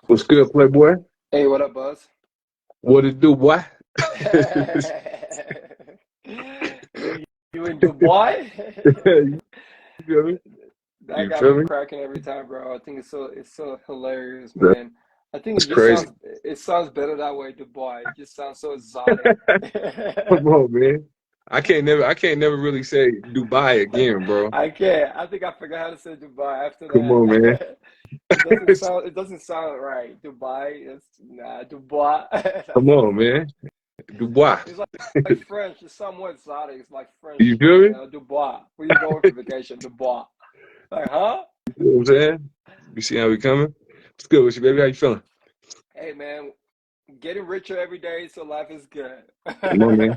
What's good, Playboy? Hey, what up, Buzz? What it do, boy? you, you in Dubai? You feel me? That You got me feel me? cracking every time, bro. I think it's so hilarious, That's man. I think crazy. it sounds better that way, Dubai. It just sounds so exotic. Come on, man. I can't never really say Dubai again, bro. I can't. I think I forgot how to say Dubai after Come on, man. that. It doesn't sound right. Dubai. It's nah Dubai. Come on, man. Dubai. It's like French. It's somewhat exotic. It's like French, You feel me? Dubois. Where you going for vacation? Dubois. Like, huh? You know what I'm saying? You see how we coming? What's good with you, baby? How you feeling? Hey, man, getting richer every day, so life is good. Come on, man.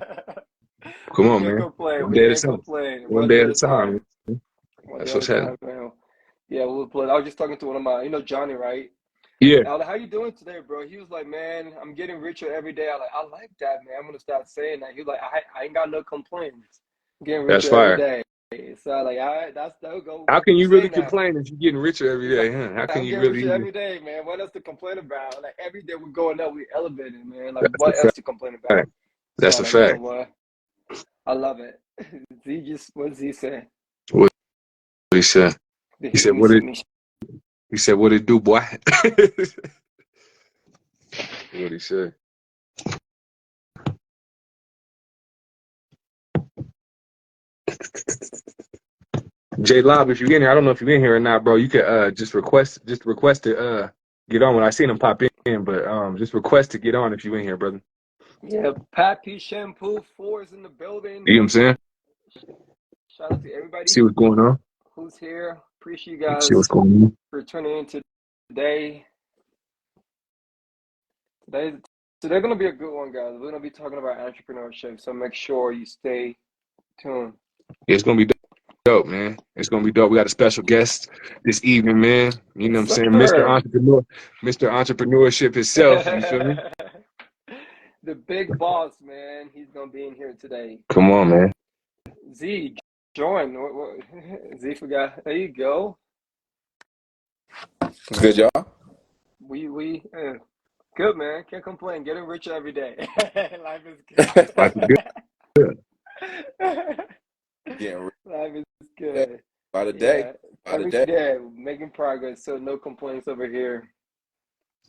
Come We on, can't man. complain. One We day at a can't time. complain. One One day day at at a a time. time. Man. One day That's at what's a happening. time, man. Yeah, we'll play. I was just talking to one of my, Johnny, right? Yeah, I was like, how you doing today, bro? He was like, man, I'm getting richer every day. I like that, man. I'm gonna start saying that. He was like, I ain't got no complaints. I'm getting that's richer every fire. day. So I was like, all right, that'll go. How can Keep you really saying that. complain if you're getting richer every He's like, day, huh? How can I'm you getting really richer even? every day, man. What else to complain about? Like every day we're going up, we elevating, man. Like That's a what else fact. to complain about? So That's I'm a like, you know fact. what? I love it. What does he say? What he said? He Let said, me "What see. it?" He said, "What it do, boy?" What he said? J Lob, if you're in here, I don't know if you're in here or not, bro. You could just request to get on. When I seen him pop in, but just request to get on if you in here, brother. Yeah, Pappy Shampoo 4 is in the building. You know what I'm saying? Shout out to everybody See what's going on. who's here. Appreciate you See what's guys going on. for tuning in today. Today, Today's gonna be a good one, guys. We're gonna be talking about entrepreneurship, so make sure you stay tuned. Yeah, it's gonna be dope, man. It's gonna be dope. We got a special guest this evening, man. You know what I'm Yes, saying? Mr. sir. Entrepreneur, Mr. Entrepreneurship himself. You feel me? The big boss, man. He's gonna be in here today. Come on, man. Z, join. Z forgot. There you go. It's good, y'all. We good, man. Can't complain. Getting richer every day. Life is good. Life is good. Getting rich Life is day good. by the day. Yeah, By the every day. day making progress. So no complaints over here.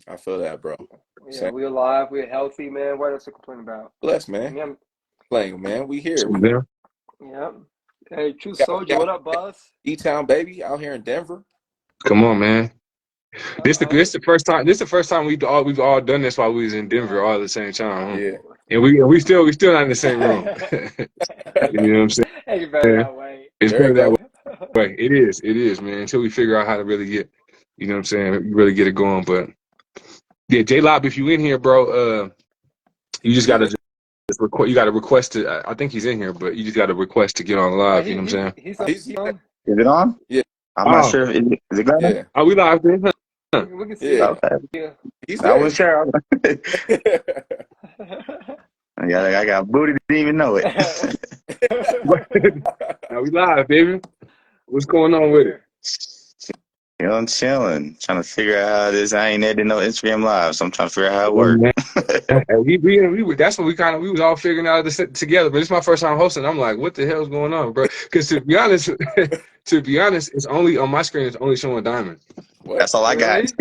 I feel that, bro. Yeah, Same. we're alive. We're healthy, man. What else to complain about? Bless, man. Yeah, Playing, man. We here. So, We man, yeah. Hey, True we Soldier, out what up, boss? E-Town, baby, out here in Denver. come on, man. This Uh-oh. the first time. This the first time we've all done this while we was in Denver Yeah. all at the same time, huh? Yeah. And we still not in the same room. You know what I'm Hey, better saying? that way. It's There you better that go. way. It is, man. Until we figure out how to really get, you know what I'm saying, really get it going. But yeah, J Lob, if you in here, bro, you just gotta Yeah. just request. You gotta request to. I think he's in here, but you just gotta request to get on Oh, live. You he know what he's I'm saying? he's He's on. Is it on? yeah. I'm not Oh, sure. Is it going? Yeah. are we live, man? Huh? We can see Yeah. you. Okay. Yeah. He's I there. was sure. I got booty, didn't even know it. Now we live, baby. What's going on with it? We're You know, I'm chilling, trying to figure out how this. I ain't editing no Instagram live, so I'm trying to figure out how it Oh, works. man. And that's what we was all figuring out this together. But it's my first time hosting. I'm like, what the hell's going on, bro? Because to be honest, it's only on my screen. It's only showing Diamond. What? That's all I got. really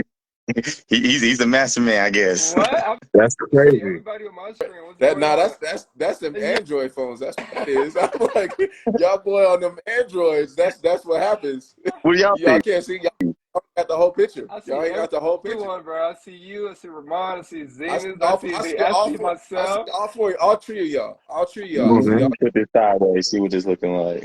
He's the master man, I guess. what? I That's see crazy. everybody on my screen. What's That going nah, on? that's them Android phones. That's what that is. I'm like, y'all boy on them Androids. That's what happens. What do y'all Y'all think? can't see. Y'all got the whole picture. I see Y'all ain't got the whole picture. everyone, bro. I see you. I see Ramond. I see I see Zenas. all. I see all four. I see Myself. all four. All three of y'all. All three of Come y'all. I on, see Let all. me put this sideways, see what this looking like.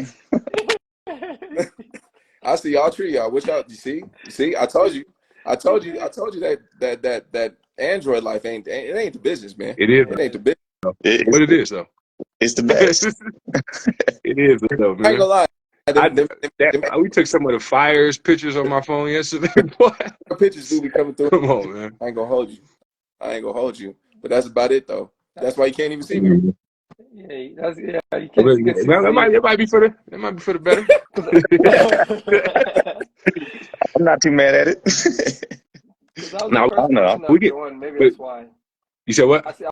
I see all three of y'all. What y'all? You see? You see? I told you. I told you. I told you that Android life ain't the business, man. it is. It ain't the business. It's What it is though. it's the best. It is though, I ain't man. gonna lie. I Them we took some of the fires pictures on my phone yesterday. Boy, pictures do be coming through. come on, man. I ain't gonna hold you. I ain't gonna hold you. But that's about it though. That's why you can't even see me. Yeah. You can see That Z. might be for the better. I'm not too mad at it. Cause I was the No, I first don't know. person we that get. joined. Maybe But that's why. you said what? I said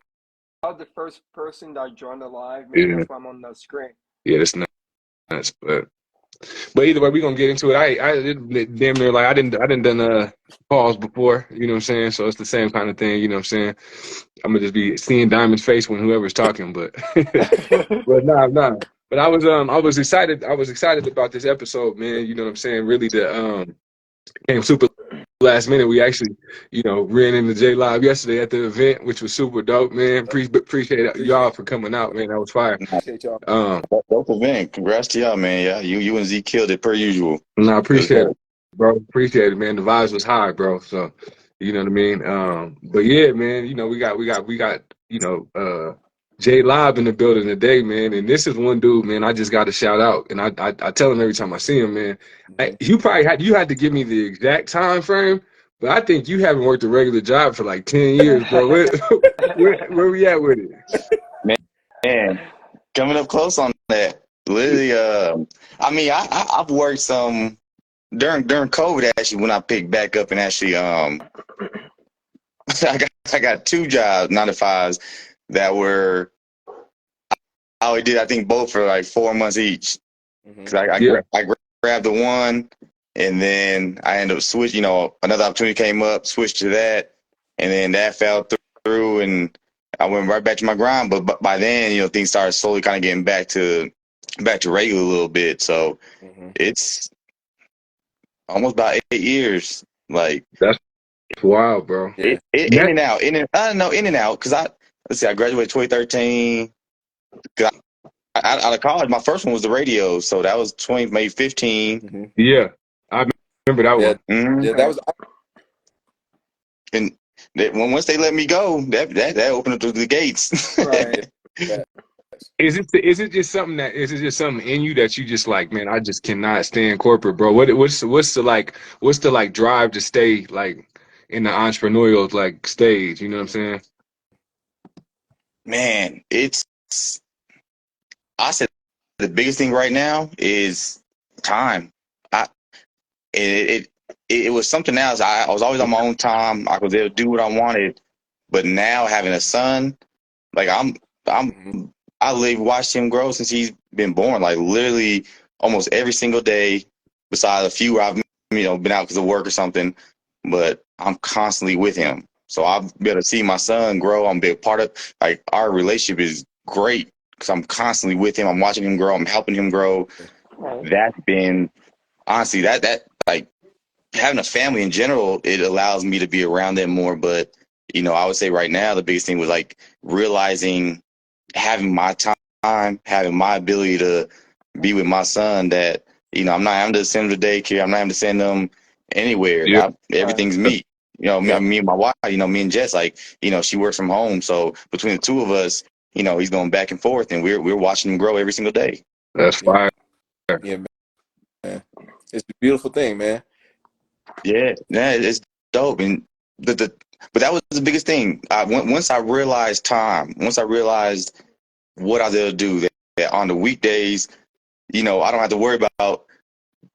I was the first person that joined the live. Maybe Yeah, that's why I'm on the screen. yeah, that's nuts. But either way, we're gonna get into it. I did damn near like I didn't done calls before, you know what I'm saying? So it's the same kind of thing, you know what I'm saying? I'm gonna just be seeing Diamond's face when whoever's talking, but but nah. But I was excited. I was excited about this episode, man. You know what I'm saying? Really the came super last minute. We actually, ran into J Live yesterday at the event, which was super dope, man. Appreciate y'all for coming out, man. That was fire. Appreciate y'all. Um, Dope event. Congrats to y'all, man. Yeah, you and Z killed it per usual. No, I It was appreciate it, dope. bro. Appreciate it, man. The vibes was high, bro. So, you know what I mean. But yeah, man. We got Jay Live in the building today, man. And this is one dude, man. I just got to shout out, and I tell him every time I see him, man. You had to give me the exact time frame, but I think you haven't worked a regular job for like 10 years, bro. Where we at with it? Man, coming up close on that. Literally, I mean, I've worked some during COVID actually when I picked back up and actually I got two jobs, 9 to 5s that were I only did I think both for like 4 months each. Cause Yeah, I grabbed the one and then I ended up switching. Another opportunity came up, switched to that, and then that fell through, and I went right back to my grind. But by then, things started slowly kind of getting back to regular a little bit. So it's almost about 8 years. Like that's wild, bro. Yeah. in and out, I don't know, in and out. Cause let's see, I graduated 2013. Cause out of college, my first one was the radio, so that was 20, maybe 15. Yeah, I remember that Yeah. one. Mm-hmm. Yeah. That was. And once they let me go, that opened up the gates. Right. Yeah. Is it just something in you that you just like, man, I just cannot stand corporate, bro? What's the like drive to stay like in the entrepreneurial like stage? You know what I'm saying? Man, I said the biggest thing right now is time. I it it was something else. I was always on my own time. I was able to do what I wanted, but now having a son, like I watched him grow since he's been born. Like literally almost every single day, besides a few where I've been out because of work or something. But I'm constantly with him, so I'll be able to see my son grow. I'm a big part of like our relationship is great because I'm constantly with him. I'm watching him grow. I'm helping him grow. Right. That's been honestly that like having a family in general. It allows me to be around them more. But I would say right now the biggest thing was like realizing having my time, having my ability to be with my son that, I'm not having to send him to daycare. I'm not having to send him anywhere. Yeah, Right. Everything's me. Yeah. Me and my wife, me and Jess, like, she works from home. So between the two of us, he's going back and forth and we're watching him grow every single day. that's Yeah. fire. Yeah, man. It's a beautiful thing, man. Yeah, it's dope. And but that was the biggest thing. Once I realized time, once I realized what I did do that on the weekdays, I don't have to worry about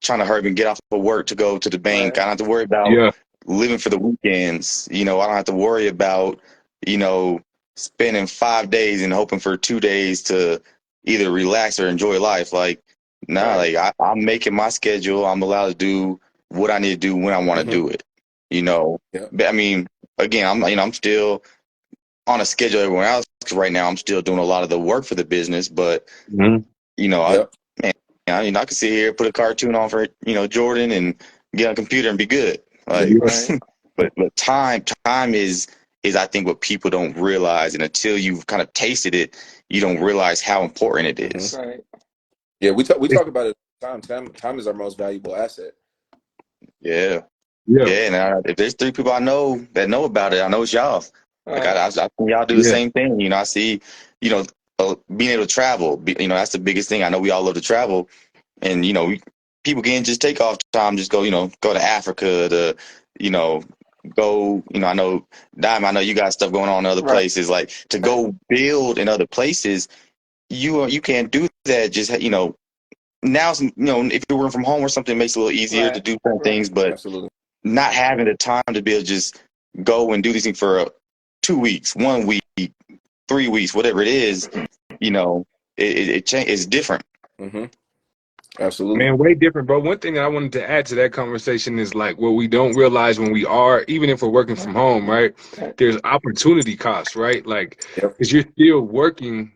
trying to hurry and get off of work to go to the bank. Right. I don't have to worry about Yeah, living for the weekends. I don't have to worry about, spending 5 days and hoping for 2 days to either relax or enjoy life. Like, nah, Right. like I'm making my schedule. I'm allowed to do what I need to do when I want to do it. Yeah. But I mean, again, I'm still on a schedule everywhere else because right now I'm still doing a lot of the work for the business. But Mhm. I Yep. man, I can sit here, put a cartoon on for Jordan and get on a computer and be good. Like, Yeah, Right. but time is I think what people don't realize, and until you've kind of tasted it, you don't realize how important it is. Right. Yeah. We It's- talk about it all the time. Time is our most valuable asset. Yeah, yeah, yeah. And if there's 3 people I know that know about it, I know it's y'all. Like Right. I think y'all do the yeah. same thing. I see, being able to travel. That's the biggest thing. I know we all love to travel, and people can just take off time, just go, go to Africa to, you know, go. I know Dime. I know you got stuff going on in other Right. places. Like to go build in other places, you can't do that. Just now, if you're working from home or something, it makes it a little easier to Right. do certain Right. things, but Absolutely. not having the time to be able to just go and do this thing for 2 weeks, 1 week, 3 weeks, whatever it is, you know, it's different. Mm-hmm. Absolutely. Man, way different, bro. One thing that I wanted to add to that conversation is like what we don't realize when we are, even if we're working from home, right? There's opportunity costs, right? Like, Yep. because you're still working,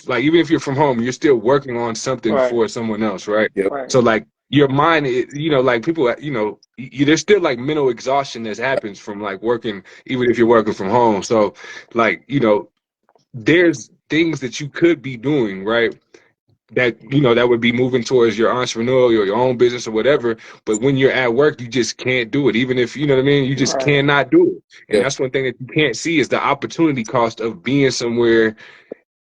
like even if you're from home, you're still working on something Right. for someone else, right? Yep. Right. So like your mind, you know, like people, you know, there's still like mental exhaustion that happens from like working, even if you're working from home. So like, you know, there's things that you could be doing, right? That, you know, that would be moving towards your entrepreneurial or your own business or whatever. But when you're at work, you just can't do it. Even if, you know what I mean, you just Right. cannot do it. And Yeah. that's one thing that you can't see is the opportunity cost of being somewhere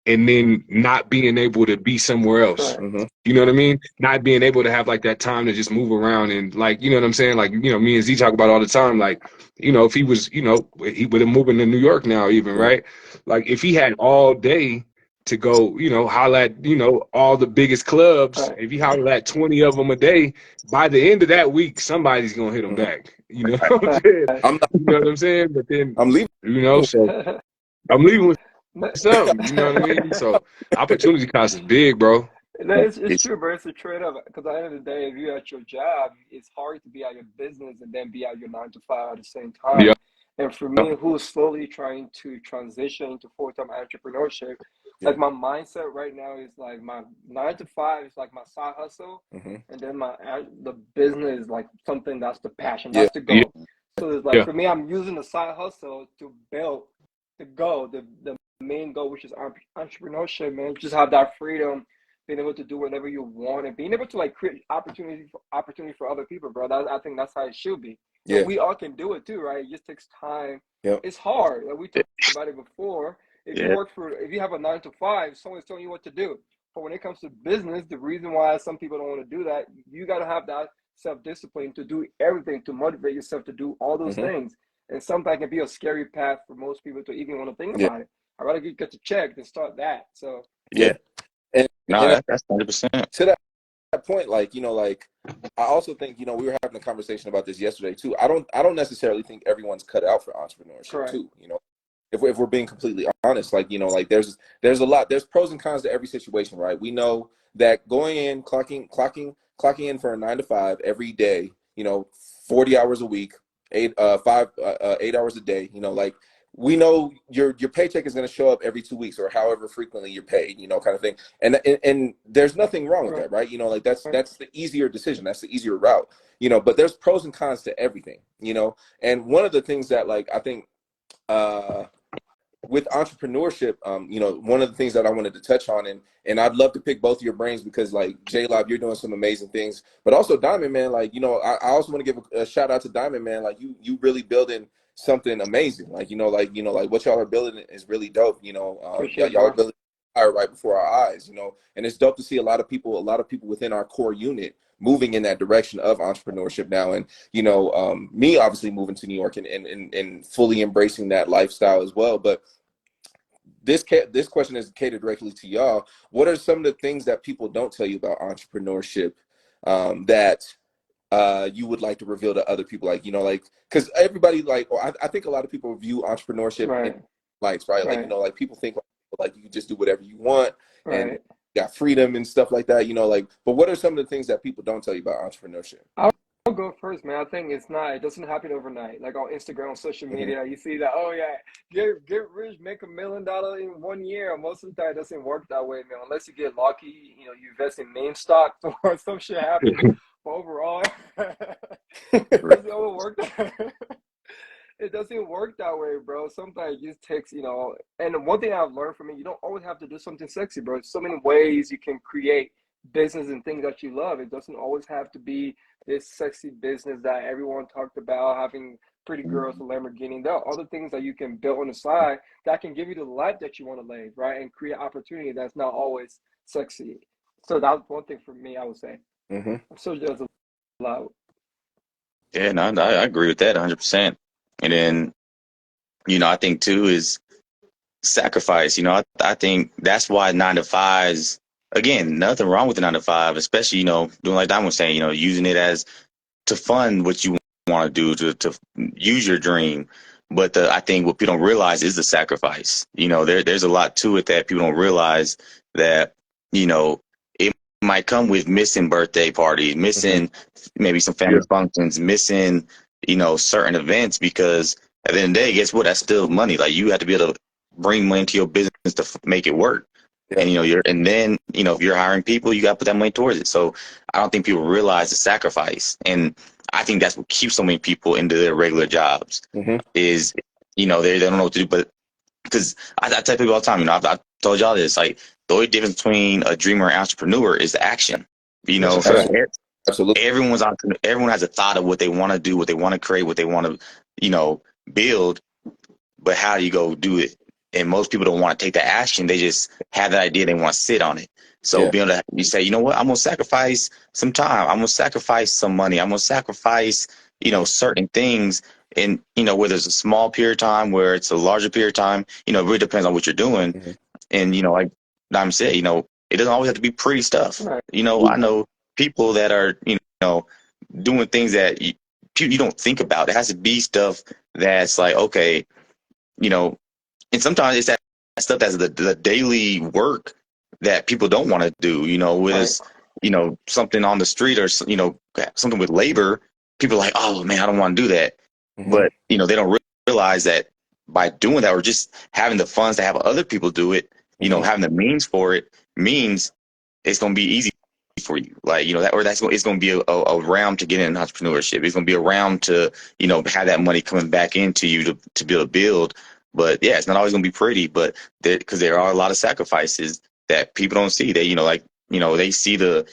and then not being able to be somewhere else. Right. Mm-hmm. You know what I mean? Not being able to have like that time to just move around and like, you know what I'm saying? Like, you know, me and Z talk about all the time. Like, you know, if he was, you know, he would have moving to New York now even, Yeah. right? Like if he had all day to go, you know, holler at, you know, all the biggest clubs, Right. if he holler at 20 of them a day, by the end of that week, somebody's going to hit him Mhm. back. You know what I'm saying? I'm not. You know what I'm saying? But then, I'm leaving. you know, so I'm leaving with something, you know what I mean? So opportunity cost is big, bro. No, it's It's true, bro. It's a trade-off. Because at the end of the day, if you're at your job, it's hard to be at your business and then be at your 9 to 5 at the same Yeah. time. And for me, who's slowly trying to transition into full-time entrepreneurship, Yeah. like my mindset right now is like my 9 to 5 is like my side hustle, Mm-hmm. and then the business is like something that's the passion, Yeah. that's the goal. So it's like Yeah. for me, I'm using the side hustle to build the goal, the main goal, which is entrepreneurship, man. Just have that freedom, being able to do whatever you want and being able to like create opportunity for other people, bro. I think that's how it should be. Yeah. And we all can do it too, right? It just takes time. Yep. It's hard. Like we talked about it before. If Yeah. you have a 9 to 5, someone's telling you what to do. But when it comes to business, the reason why some people don't want to do that, you got to have that self-discipline to do everything, to motivate yourself to do all those Mm-hmm. things. And sometimes can be a scary path for most people to even want to think Yeah. about it. I'd rather get the check than start that. So Yeah. And no, that's 100%. to that point, like, you know, like I also think, you know, we were having a conversation about this yesterday too. I don't necessarily think everyone's cut out for entrepreneurship correct. too. You know, if we're being completely honest, like, you know, like there's there's pros and cons to every situation, right? We know that going in, clocking in for a 9 to 5 every day, you know, 40 hours a week, 8 hours a day, you know, like we know your paycheck is going to show up every 2 weeks or however frequently you're paid, you know, kind of thing. And there's nothing wrong with that, right? You know, like that's the easier decision. That's the easier route, you know, but there's pros and cons to everything, you know? And one of the things that like, I think, with entrepreneurship, you know, one of the things that I wanted to touch on, and I'd love to pick both of your brains because like J-Lob, you're doing some amazing things, but also Diamond Man, like, you know, I also want to give a shout out to Diamond Man. Like you really building something amazing. Like, you know, like what y'all are building is really dope. You know, y'all are building fire right before our eyes, you know, and it's dope to see a lot of people within our core unit moving in that direction of entrepreneurship now. And, you know, me obviously moving to New York and fully embracing that lifestyle as well. But this question is catered directly to y'all. What are some of the things that people don't tell you about entrepreneurship that you would like to reveal to other people? Like, you know, like, because everybody, like, I think a lot of people view entrepreneurship in lights, right? Like, you know, like people think like you can just do whatever you want and you got freedom and stuff like that, you know, like, but what are some of the things that people don't tell you about entrepreneurship? I'll go first, man. I think it doesn't happen overnight. Like on Instagram, on social media, you see that, oh yeah, get rich, make $1 million in 1 year. Most of the time it doesn't work that way, man. Unless you get lucky, you know, you invest in meme stock or some shit happens. But overall, it doesn't always work it doesn't work that way, bro. Sometimes it just takes, you know, and one thing I've learned from it, you don't always have to do something sexy, bro. There's so many ways you can create business and things that you love. It doesn't always have to be this sexy business that everyone talked about, having pretty girls, a Lamborghini. There are other things that you can build on the side that can give you the life that you want to live, right? And create opportunity that's not always sexy. So that's one thing for me, I would say. I'm sure there's a lot. Yeah, no, I agree with that 100%. And then, you know, I think too is sacrifice. You know, I think that's why 9 to 5s, again, nothing wrong with the 9 to 5, especially, you know, doing like Diamond was saying, you know, using it as to fund what you want to do, to use your dream. But I think what people don't realize is the sacrifice. There's a lot to it that people don't realize, that, it might come with missing birthday parties, missing maybe some family functions, missing, certain events, because at the end of the day, guess what? That's still money. Like, you have to be able to bring money to your business to make it work. And, then, if you're hiring people, you got to put that money towards it. So I don't think people realize the sacrifice. And I think that's what keeps so many people into their regular jobs is, they don't know what to do. But because I tell people all the time, I've told y'all this, like, the only difference between a dreamer and entrepreneur is the action. Absolutely. Everyone has a thought of what they want to do, what they want to create, what they want to, build. But how do you go do it? And most people don't want to take the action. They just have that idea. They want to sit on it. So being able to, you say, you know what, I'm going to sacrifice some time. I'm going to sacrifice some money. I'm going to sacrifice, certain things. And, whether it's a small period of time, where it's a larger period of time, it really depends on what you're doing. And, like Dom said, it doesn't always have to be pretty stuff. Right. I know people that are, doing things that you don't think about. It has to be stuff that's like, okay, and sometimes it's that stuff that's the daily work that people don't want to do, whether it's, something on the street or, something with labor. People are like, oh man, I don't want to do that. But, they don't realize that by doing that, or just having the funds to have other people do it, having the means for it, means it's going to be easy for you. Like, it's going to be a round to get in entrepreneurship. It's going to be a round to, have that money coming back into you to be able to build. But yeah, it's not always going to be pretty, but because there are a lot of sacrifices that people don't see. They, they see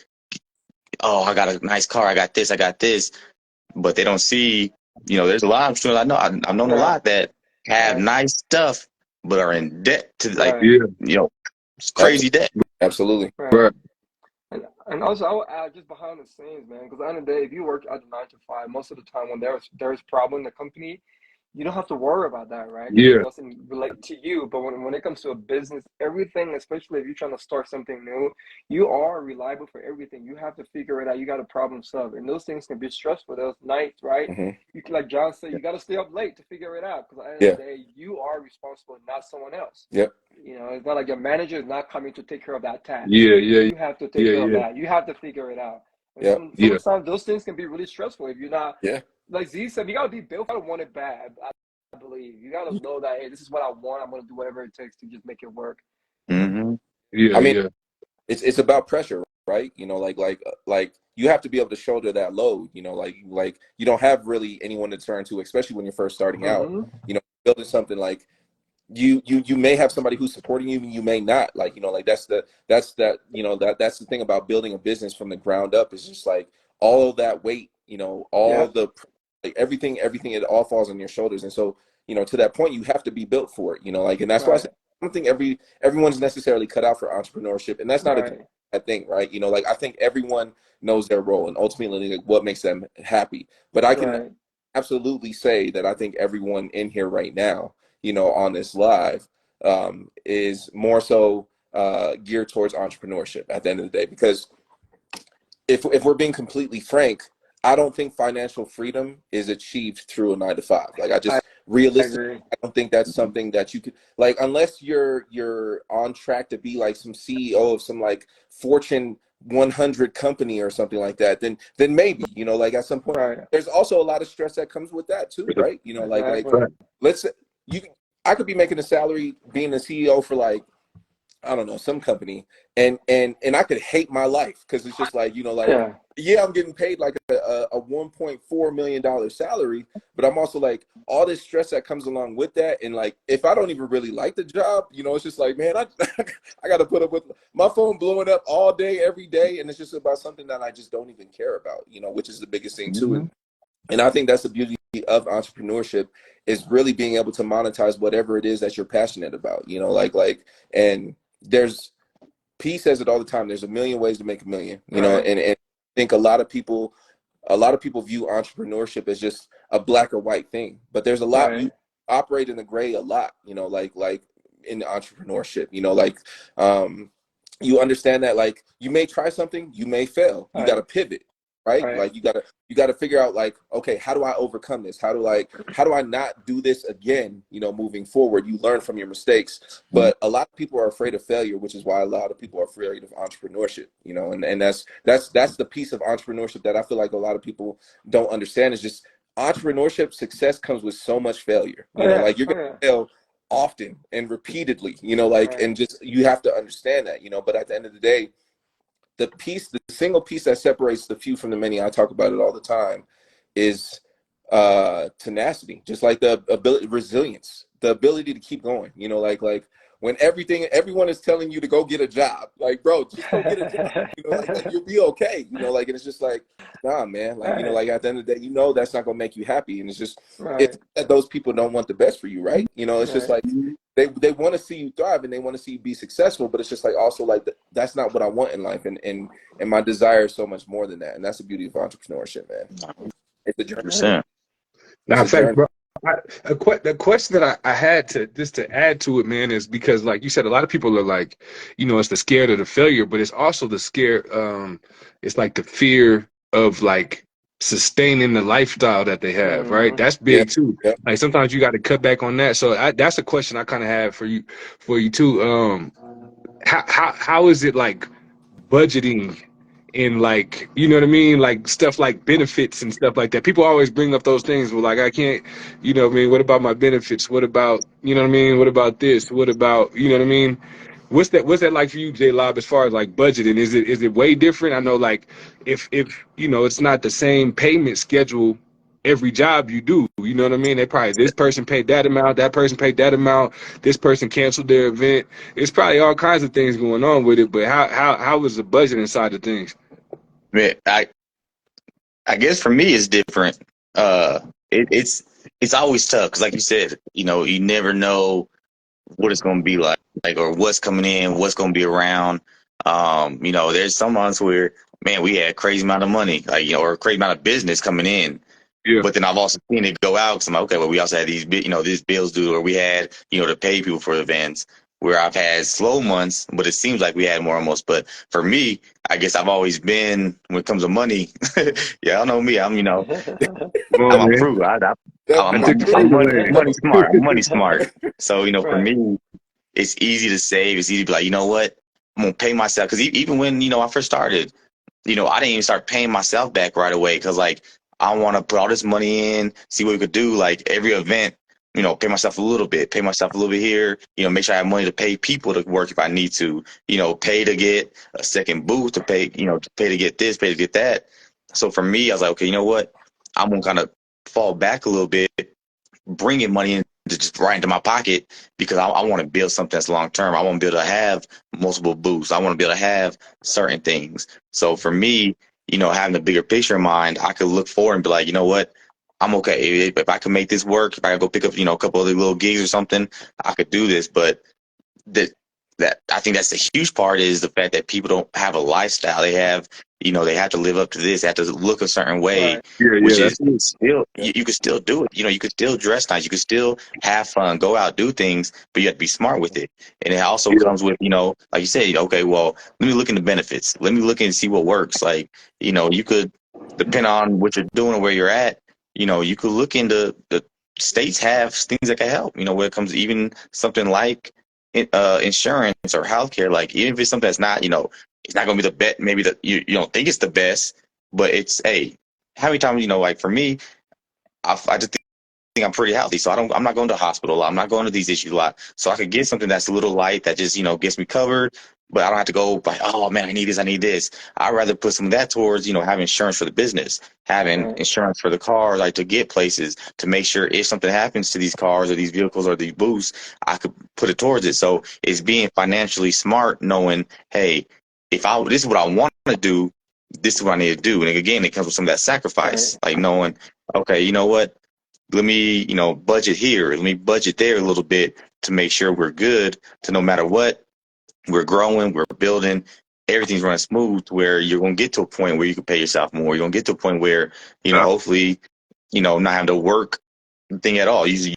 oh, I got a nice car, I got this, but they don't see, there's a lot of entrepreneurs I know. I've known a lot that have nice stuff, but are in debt to crazy debt. Absolutely. Right. And also, I would add, just behind the scenes, man, because at the end of the day, if you work at the 9 to 5, most of the time when there's problem in the company, you don't have to worry about that, right? It doesn't relate to you. But when it comes to a business, everything, especially if you're trying to start something new, you are reliable for everything. You have to figure it out. You got to problem solve. And those things can be stressful. Those nights, right? You can, like John said, you got to stay up late to figure it out. Because at the end of the day, you are responsible, not someone else. It's not like your manager is not coming to take care of that task. You have to take care of that. You have to figure it out. And sometimes those things can be really stressful if you're not. Like Z said, you gotta be built. You gotta want it bad. I believe you gotta know that. Hey, this is what I want. I'm gonna do whatever it takes to just make it work. It's about pressure, right? Like you have to be able to shoulder that load. Like you don't have really anyone to turn to, especially when you're first starting out. Building something like you may have somebody who's supporting you, and you may not. Like that's the thing about building a business from the ground up. Is just like all of that weight. All the like everything, it all falls on your shoulders. And so, to that point, you have to be built for it, and that's why I don't think everyone's necessarily cut out for entrepreneurship. And that's not a bad thing, right? I think everyone knows their role and ultimately what makes them happy. But I can absolutely say that I think everyone in here right now, on this live, is more so geared towards entrepreneurship at the end of the day. Because if we're being completely frank, I don't think financial freedom is achieved through a 9 to 5. Like realistically, I don't think that's something that you could, like, unless you're on track to be like some CEO of some like Fortune 100 company or something like that, then maybe, like at some point, there's also a lot of stress that comes with that too, right? Let's say I could be making a salary being a CEO for like, I don't know, some company, and I could hate my life because it's just like, I'm getting paid like a $1.4 million salary, but I'm also like all this stress that comes along with that. And like, if I don't even really like the job, it's just like, man, I got to put up with my phone blowing up all day, every day. And it's just about something that I just don't even care about, which is the biggest thing too. And I think that's the beauty of entrepreneurship, is really being able to monetize whatever it is that you're passionate about, and there's, P says it all the time, there's a million ways to make a million, and I think a lot of people view entrepreneurship as just a black or white thing, but there's a lot, you operate in the gray a lot, like in entrepreneurship, you understand that, like, you may try something, you may fail, you got to pivot, right? Right. Like you gotta figure out like, okay, how do I overcome this? How do I not do this again? You know, moving forward, you learn from your mistakes. But a lot of people are afraid of failure, which is why a lot of people are afraid of entrepreneurship. You know, and that's the piece of entrepreneurship that I feel like a lot of people don't understand is just entrepreneurship success comes with so much failure. Oh You know, yeah. like you're Oh gonna yeah. fail often and repeatedly, you know, like, Right. and just you have to understand that, you know, but at the end of the day, the single piece that separates the few from the many, I talk about it all the time, is tenacity, just like the ability, resilience, the ability to keep going, you know, like when everyone is telling you to go get a job, like, bro, just go get a job, you know, like you'll be okay, you know, like, and it's just like, nah, man, like, you know, Right. like at the end of the day, you know, that's not gonna make you happy, and it's just, Right. it's that those people don't want the best for you, right? You know, it's just Right. like they want to see you thrive and they want to see you be successful, but it's just like also like that's not what I want in life, and my desire is so much more than that, and that's the beauty of entrepreneurship, man. It's a journey. Right. 100%. It's Now, a fact, journey. bro. The question that I had to just to add to it, man, is because like you said, a lot of people are like, it's the scared of the failure, but it's also the scare. It's like the fear of like sustaining the lifestyle that they have, right? Mm-hmm. That's Yeah, big too. yeah. Like sometimes you got to cut back on that. So that's a question I kind of have for you too. How is it like budgeting and like what I mean, like stuff like benefits and stuff like that? People always bring up those things. Well, like I can't, what I mean, what about my benefits? What about what I mean? What about this? What about what I mean? What's that like for you, J Lob, as far as like budgeting? Is it way different? I know like if it's not the same payment schedule every job you do, you know what I mean? They probably this person paid that amount, that person paid that amount, this person canceled their event. It's probably all kinds of things going on with it, but how was the budget inside of things? Man, I guess for me it's different. Uh, it's always tough because, like you said, you never know what it's going to be like, or what's coming in, what's going to be around. There's some months where, man, we had crazy amount of money, like, or a crazy amount of business coming in. Yeah. But then I've also seen it go out because I'm like, okay, well, we also had these bills due, or we had, to pay people for events, where I've had slow months, but it seems like we had more almost. But for me, I guess I've always been, when it comes to money, yeah, I know me. Come on, I'm man. frugal. I Definitely took the I'm frugal frugal. way. money smart. I'm money smart. So, for Right. me, it's easy to save. It's easy to be like, you know what? I'm going to pay myself. Because even when, I first started, I didn't even start paying myself back right away because, like, I want to put all this money in, see what we could do. Like, every event, pay myself a little bit, pay myself a little bit here, make sure I have money to pay people to work if I need to, pay to get a second booth, to pay, to pay to get this, pay to get that. So for me, I was like, okay, you know what? I'm going to kind of fall back a little bit, bringing money in to just right into my pocket because I want to build something that's long term. I want to be able to have multiple booths. I want to be able to have certain things. So for me, having the bigger picture in mind, I could look forward and be like, you know what? I'm okay. If I can make this work, if I go pick up, a couple of little gigs or something, I could do this. But that I think that's the huge part is the fact that people don't have a lifestyle. They have, they have to live up to this, they have to look a certain way, Right. Yeah, which that's is it. still, Yeah. you can still do it. You could still dress nice. You could still have fun, go out, do things, but you have to be smart with it. And it also Yeah. comes with, like you said, okay, well, let me look into benefits. Let me look and see what works. Like, you could, depend on what you're doing or where you're at, you could look into the states have things that can help, when it comes to even something like insurance or healthcare. Like, even if it's something that's not, it's not going to be the best, maybe that you don't think it's the best, but it's, hey, how many times, like for me, I just think I'm pretty healthy. So I'm not going to the hospital a lot. I'm not going to these issues a lot. So I could get something that's a little light that just, gets me covered, but I don't have to go like, oh man, I need this, I need this. I'd rather put some of that towards, having insurance for the business, having Right. insurance for the car, like to get places, to make sure if something happens to these cars or these vehicles or these booths, I could put it towards it. So it's being financially smart, knowing, hey, this is what I want to do, this is what I need to do. And again, it comes with some of that Right. sacrifice, like knowing, okay, you know what? Let me, budget here. Let me budget there a little bit to make sure we're good, to no matter what, we're growing, we're building, everything's running smooth, where you're going to get to a point where you can pay yourself more. You're going to get to a point where, hopefully, not having to work thing at all. You're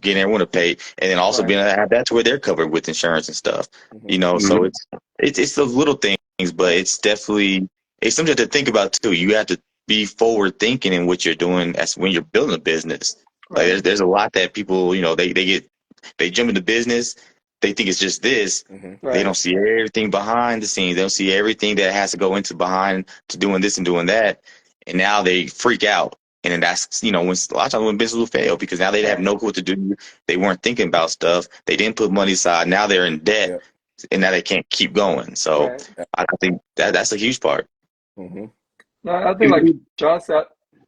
getting everyone to pay, and then also Right. being able to have that to where they're covered with insurance and stuff. Mhm. So Mhm. it's those little things, but it's definitely it's something to think about too. You have to be forward thinking in what you're doing as when you're building a business. Like Right. there's a lot that people, they jump into business, they think it's just this. Mhm. They Right. don't see everything behind the scenes. They don't see everything that has to go into behind to doing this and doing that. And now they freak out. And then that's, when a lot of times when business will fail because now they have Right. no clue what to do. They weren't thinking about stuff. They didn't put money aside. Now they're in debt Yeah. and now they can't keep going. So Right. I think that's a huge part. Mhm. No, I think like John said,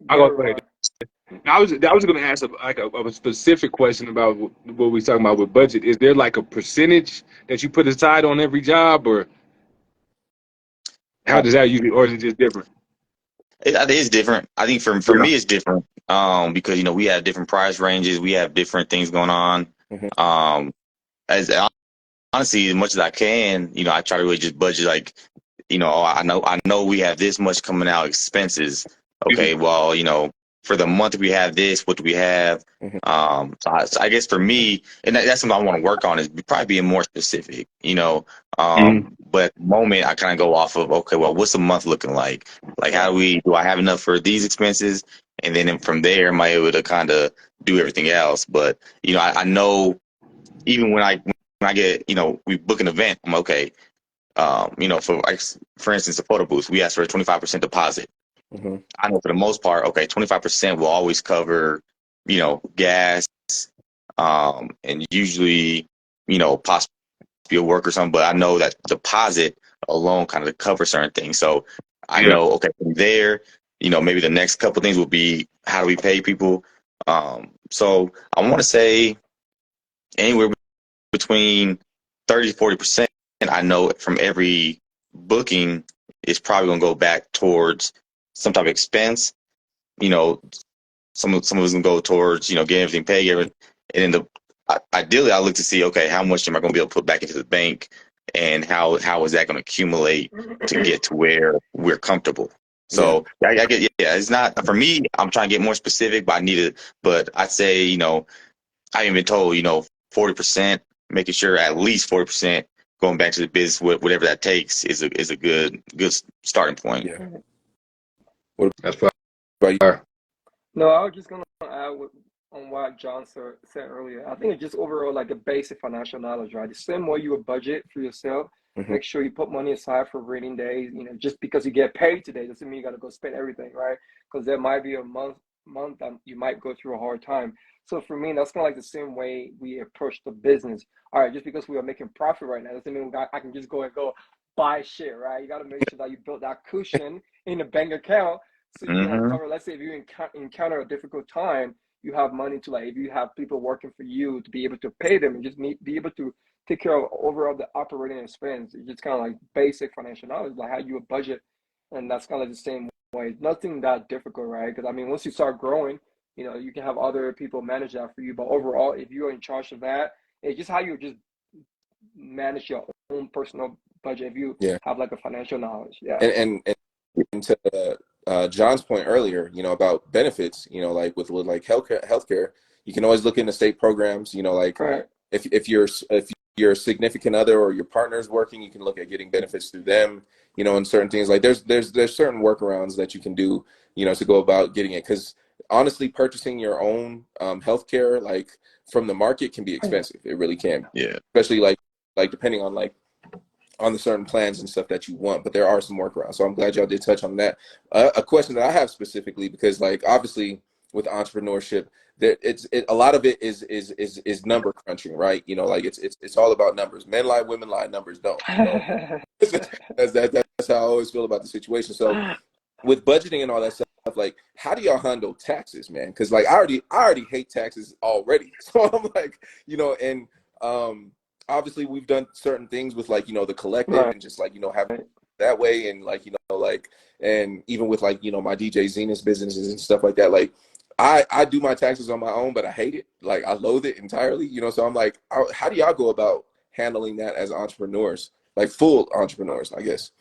I go go ahead, go ahead. Ron. I was going to ask a specific question about what we talking about with budget. Is there like a percentage that you put aside on every job, or how Uh, does that usually, or is it just different? it is different. I think for Yeah. me it's different because we have different price ranges, we have different things going on. Mhm. Um, as honestly, as much as I can, I try to really just budget like, I know we have this much coming out expenses. Mhm. Okay, well, for the month we have this, what do we have? Mhm. So I guess for me, and that's something I want to work on is probably being more specific, Mhm. but at the moment I kind of go off of, okay, well, what's a month looking like? Like, Right. do I have enough for these expenses? And then from there, am I able to kind of do everything else? But, I know even when I get, we book an event, I'm okay. For instance, the photo booth, we ask for a 25% deposit. Mhm. I know for the most part, okay, 25% will always cover, gas, and usually, possibly a work or something. But I know that deposit alone kind of covers certain things. So I Yeah. know, okay, from there, maybe the next couple things will be how do we pay people. So I want to say anywhere between 30 to 40%. I know from every booking is probably going to go back towards some type of expense. You know, some of us can go towards getting everything paid, and then ideally I look to see, okay, how much am I going to be able to put back into the bank, and how is that going to accumulate to get to where we're comfortable. Yeah. So I get, yeah, it's not for me. I'm trying to get more specific, but I need it. But I'd say I've been told 40%, making sure at least 40% going back to the business, whatever that takes, is a good starting point. Yeah. What That's about you? fire. No, I was just gonna add on what John said earlier. I think it's just overall like a basic financial knowledge, right? The same way you would budget for yourself, Mhm. make sure you put money aside for rainy days. Just because you get paid today doesn't mean you gotta go spend everything, right? Because there might be a month that you might go through a hard time. So for me, that's kind of like the same way we approach the business. All right, just because we are making profit right now doesn't mean I can just go and go buy shit, right? You got to make sure that you build that cushion in the bank account so you can like Hmm. cover. Let's say if you encounter a difficult time, you have money to, like, if you have people working for you, to be able to pay them and just be able to take care of overall the operating expense. It's just kind of like basic financial knowledge, like how you would budget, and that's kind of like the same way. Nothing that difficult, right? Because I mean, once you start growing, you can have other people manage that for you. But overall, if you're in charge of that, it's just how you just manage your own personal budget. If you Yeah. have like a financial knowledge, yeah. And to John's point earlier, about benefits, like with like healthcare, you can always look into state programs. Like Right. if your significant other or your partner is working, you can look at getting benefits through them. And certain things like there's certain workarounds that you can do, to go about getting it. Because honestly, purchasing your own healthcare like from the market can be expensive. It really can, Yeah. especially like depending on the certain plans and stuff that you want, but there are some workarounds. So I'm glad y'all did touch on that. A question that I have specifically, because like obviously with entrepreneurship, there a lot of it is number crunching, right? Like it's all about numbers. Men lie, women lie, numbers don't. That's how I always feel about the situation. So with budgeting and all that stuff, like how do y'all handle taxes, man? Because like I already hate taxes already. So I'm like, and obviously we've done certain things with like the collective Right. and just like having that way, and like like, and even with like my DJ Zenas businesses and stuff like that. Like I do my taxes on my own, but I hate it. Like I loathe it entirely. So I'm like, how do y'all go about handling that as entrepreneurs, like full entrepreneurs, I guess?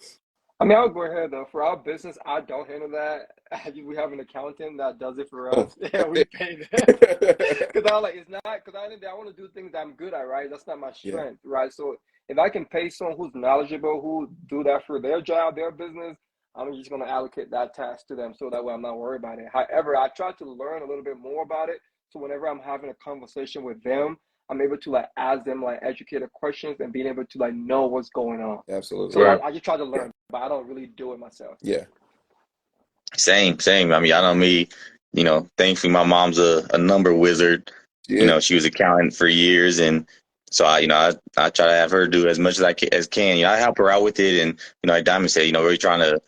I mean, I'll go ahead though. For our business, I don't handle that. We have an accountant that does it for Oh, us. Yeah, that's we it. pay them. Because I like it's not because I want to do things that I'm good at, right? That's not my Yeah. strength, right? So if I can pay someone who's knowledgeable, who do that for their job, their business, I'm just going to allocate that task to them so that way I'm not worried about it. However, I try to learn a little bit more about it. So whenever I'm having a conversation with them, I'm able to like ask them like educated questions and being able to like know what's going on. Absolutely. So Right. I just try to learn, but I don't really do it myself. Yeah. Same. I mean, I know me, thankfully my mom's a number wizard. Yeah. She was accountant for years. And so I try to have her do as much as I can. I help her out with it. And, like Diamond said, really trying to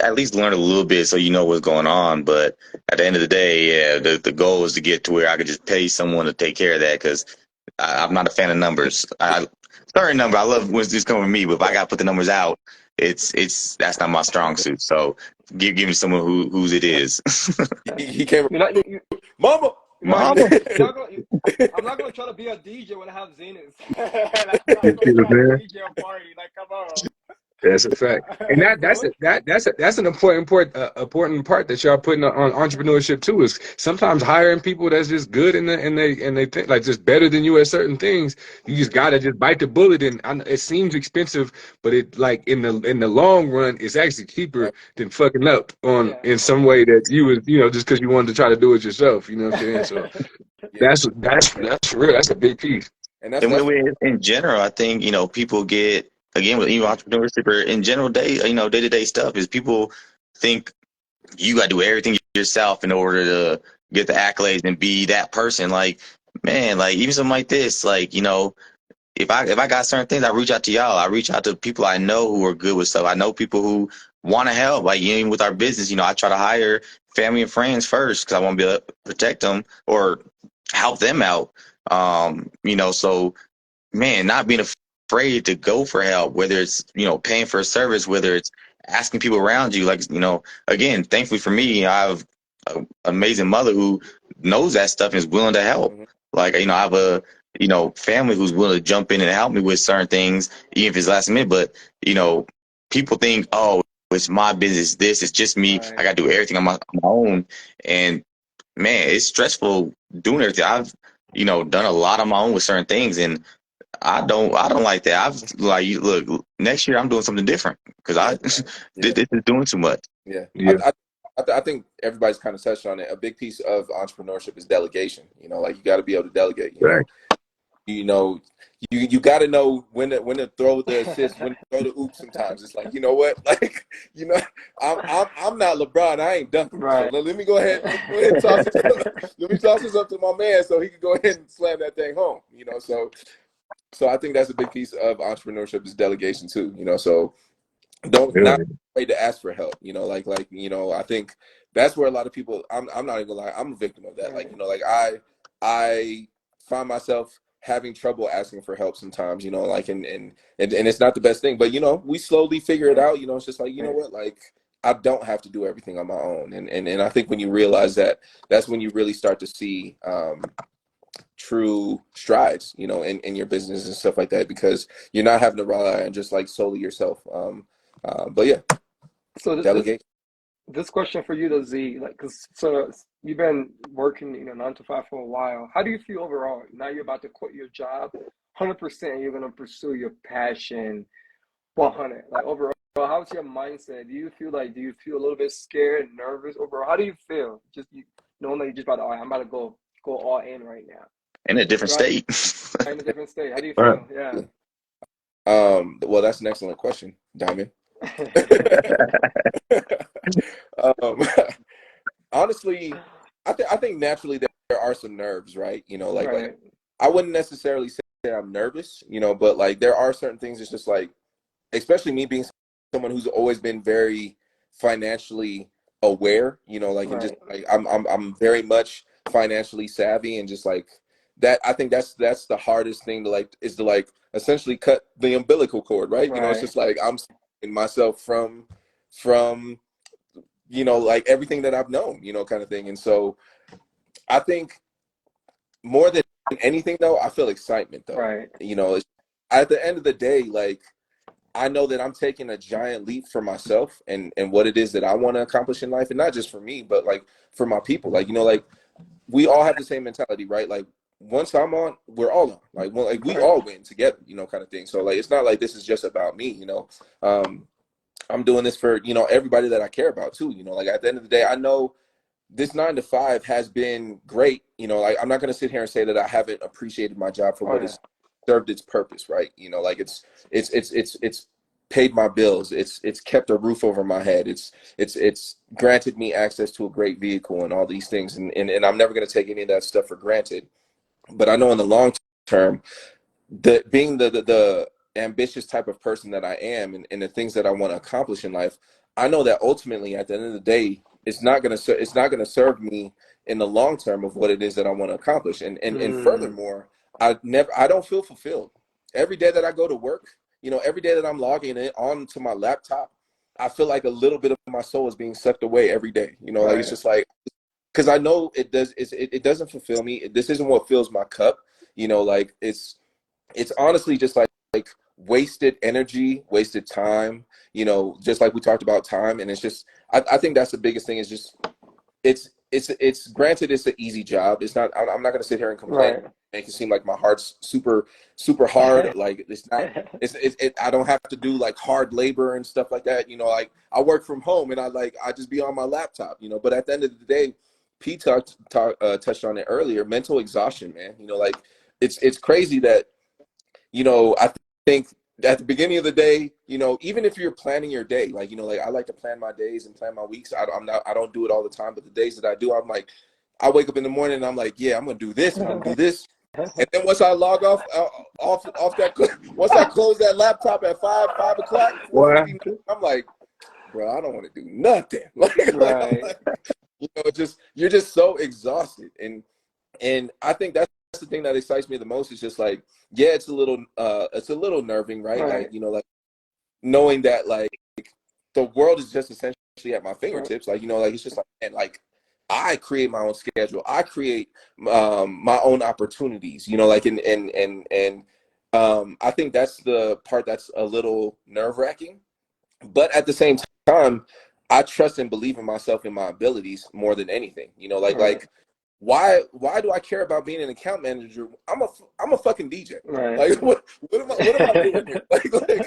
at least learn a little bit so you know what's going on. But at the end of the day, yeah, the goal is to get to where I could just pay someone to take care of that, because I'm not a fan of numbers. Certain number, I love when it's coming with me, but if I got to put the numbers out, that's not my strong suit. So give me someone whose it is. He came, You're not, you, Mama. right? Mama. I'm not gonna try to be a DJ when I have Zenas. Like, I'm not You gonna know try what I'm to saying? DJ a party. Like, come on. That's a fact, and that's So an important part that y'all putting on entrepreneurship too. Is sometimes hiring people that's just good and they think like just better than you at certain things. You just gotta just bite the bullet, and it seems expensive, but it like in the long run, it's actually cheaper than fucking up on yeah. in some way that you was just because you wanted to try to do it yourself. You know what I'm saying? So Yeah. that's real. That's a big piece. And that's And in general, I think, people get, again, with entrepreneurship or in general day-to-day stuff, is people think you got to do everything yourself in order to get the accolades and be that person. Like, man, like even something like this, like, if I got certain things, I reach out to y'all. I reach out to people I know who are good with stuff. I know people who want to help. Like, even with our business, I try to hire family and friends first because I want to be able to protect them or help them out. So man, not being afraid to go for help, whether it's, paying for a service, whether it's asking people around you. Like, again, thankfully for me, I have an amazing mother who knows that stuff and is willing to help. Mhm. Like, I have a, family who's willing to jump in and help me with certain things, even if it's last minute. But, people think, oh, it's my business. It's just me. Right. I got to do everything on my own. And man, it's stressful doing everything. I've, done a lot on my own with certain things. And I don't like that. I've like, look, next year I'm doing something different because Yeah. this is doing too much. Yeah. Yeah, I think everybody's kind of touched on it. A big piece of entrepreneurship is delegation. Like you got to be able to delegate. right. You know, you got to know when to throw the assist, when to throw the oops. Sometimes it's like, you know what, like, I'm not LeBron. I ain't dunking. So Right. let me go ahead. Let me go ahead and toss this. Let me toss this up to my man so he can go ahead and slam that thing home. So I think that's a big piece of entrepreneurship is delegation too. So not Yeah. afraid to ask for help. I think that's where a lot of people. I'm not even gonna lie. I'm a victim of that. Right. I find myself having trouble asking for help sometimes. And it's not the best thing. But we slowly figure it Right. out. It's just like what, like I don't have to do everything on my own. And I think when you realize that, that's when you really start to see true strides, in your business and stuff like that, because you're not having to rely on just like solely yourself. But yeah, So delegate. this question for you, though, Z, like, cause so you've been working, 9 to 5 for a while. How do you feel overall? Now you're about to quit your job, 100%. You're gonna pursue your passion, 100. Like overall, how's your mindset? Do you feel a little bit scared, nervous overall? How do you feel? Just knowing that you're just about to, all right, I'm about to go all in right now. In a different Right, state. in a different state. How do you All right. feel? Yeah. Well, that's an excellent question, Diamond. um, Honestly, I think naturally there are some nerves, right? Like Right. I wouldn't necessarily say I'm nervous, but like there are certain things. It's just like, especially me being someone who's always been very financially aware, like, and just Right. like I'm very much financially savvy, and just like that. I think that's the hardest thing to like is to like essentially cut the umbilical cord, right? It's Right. just like I'm separating myself from like everything that I've known, kind of thing. And so I think more than anything though, I feel excitement though. Right. At the end of the day, like I know that I'm taking a giant leap for myself and what it is that I want to accomplish in life, and not just for me, but like for my people. Like like we all have the same mentality, right? Like once I'm on, we're all on. Like we Right. all win together, kind of thing. So like it's not like this is just about me. I'm doing this for, you know, everybody that I care about too. You know, like at the end of the day, I know this 9 to 5 has been great. You know, like I'm not going to sit here and say that I haven't appreciated my job for Oh what yeah. it's served its purpose, right? You know, like it's paid my bills. It's kept a roof over my head. It's granted me access to a great vehicle and all these things. And I'm never going to take any of that stuff for granted. But I know in the long term, being the ambitious type of person that I am, and the things that I want to accomplish in life, I know that ultimately at the end of the day, it's not gonna serve me in the long term of what it is that I want to accomplish. And furthermore, I don't feel fulfilled every day that I go to work. You know, every day that I'm logging in onto my laptop, I feel like a little bit of my soul is being sucked away every day. You know, like it's Right. just like, because I know it doesn't fulfill me. This isn't what fills my cup. You know, like it's honestly just like wasted energy, wasted time, you know, just like we talked about time. And it's just, I think that's the biggest thing, is just, it's granted, it's an easy job. It's not, I'm not going to sit here and complain, Right. make it seem like my heart's super hard. Like it's not, I don't have to do like hard labor and stuff like that. You know, like I work from home, and I just be on my laptop, you know, but at the end of the day, touched on it earlier, mental exhaustion, man. You know, like it's crazy that, you know, I think at the beginning of the day, you know, even if you're planning your day, like, you know, like I like to plan my days and plan my weeks. I don't do it all the time, but the days that I do, I'm like, I wake up in the morning and I'm like, yeah, I'm gonna do this and I'm gonna do this. And then once I log off that, once I close that laptop at 5 o'clock, Boy, 4:59, I'm like, bro, I don't want to do nothing. I'm Right. like, you know, just you're just so exhausted. And I think that's the thing that excites me the most, is just like, yeah, it's a little nerving, right? Right. Like, you know, like knowing that like the world is just essentially at my Right. fingertips. Like, you know, like it's just like, and like I create my own schedule. I create my own opportunities, you know, like and I think that's the part that's a little nerve-wracking. But at the same time, I trust and believe in myself and my abilities more than anything. You know, Right. why do I care about being an account manager? I'm a fucking DJ. Right. Like what am I doing here? Like you know, It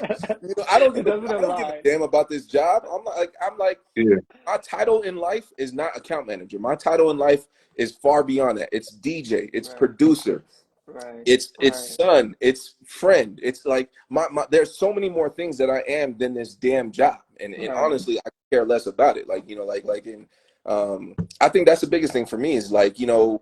doesn't I don't give a align. damn about this job. I'm like yeah, my title in life is not account manager. My title in life is far beyond that. It's DJ, it's Right. producer, Right. it's Right. son, it's friend. It's like my there's so many more things that I am than this damn job. And Right. honestly, I care less about it. Like, you know, like in I think that's the biggest thing for me, is like, you know,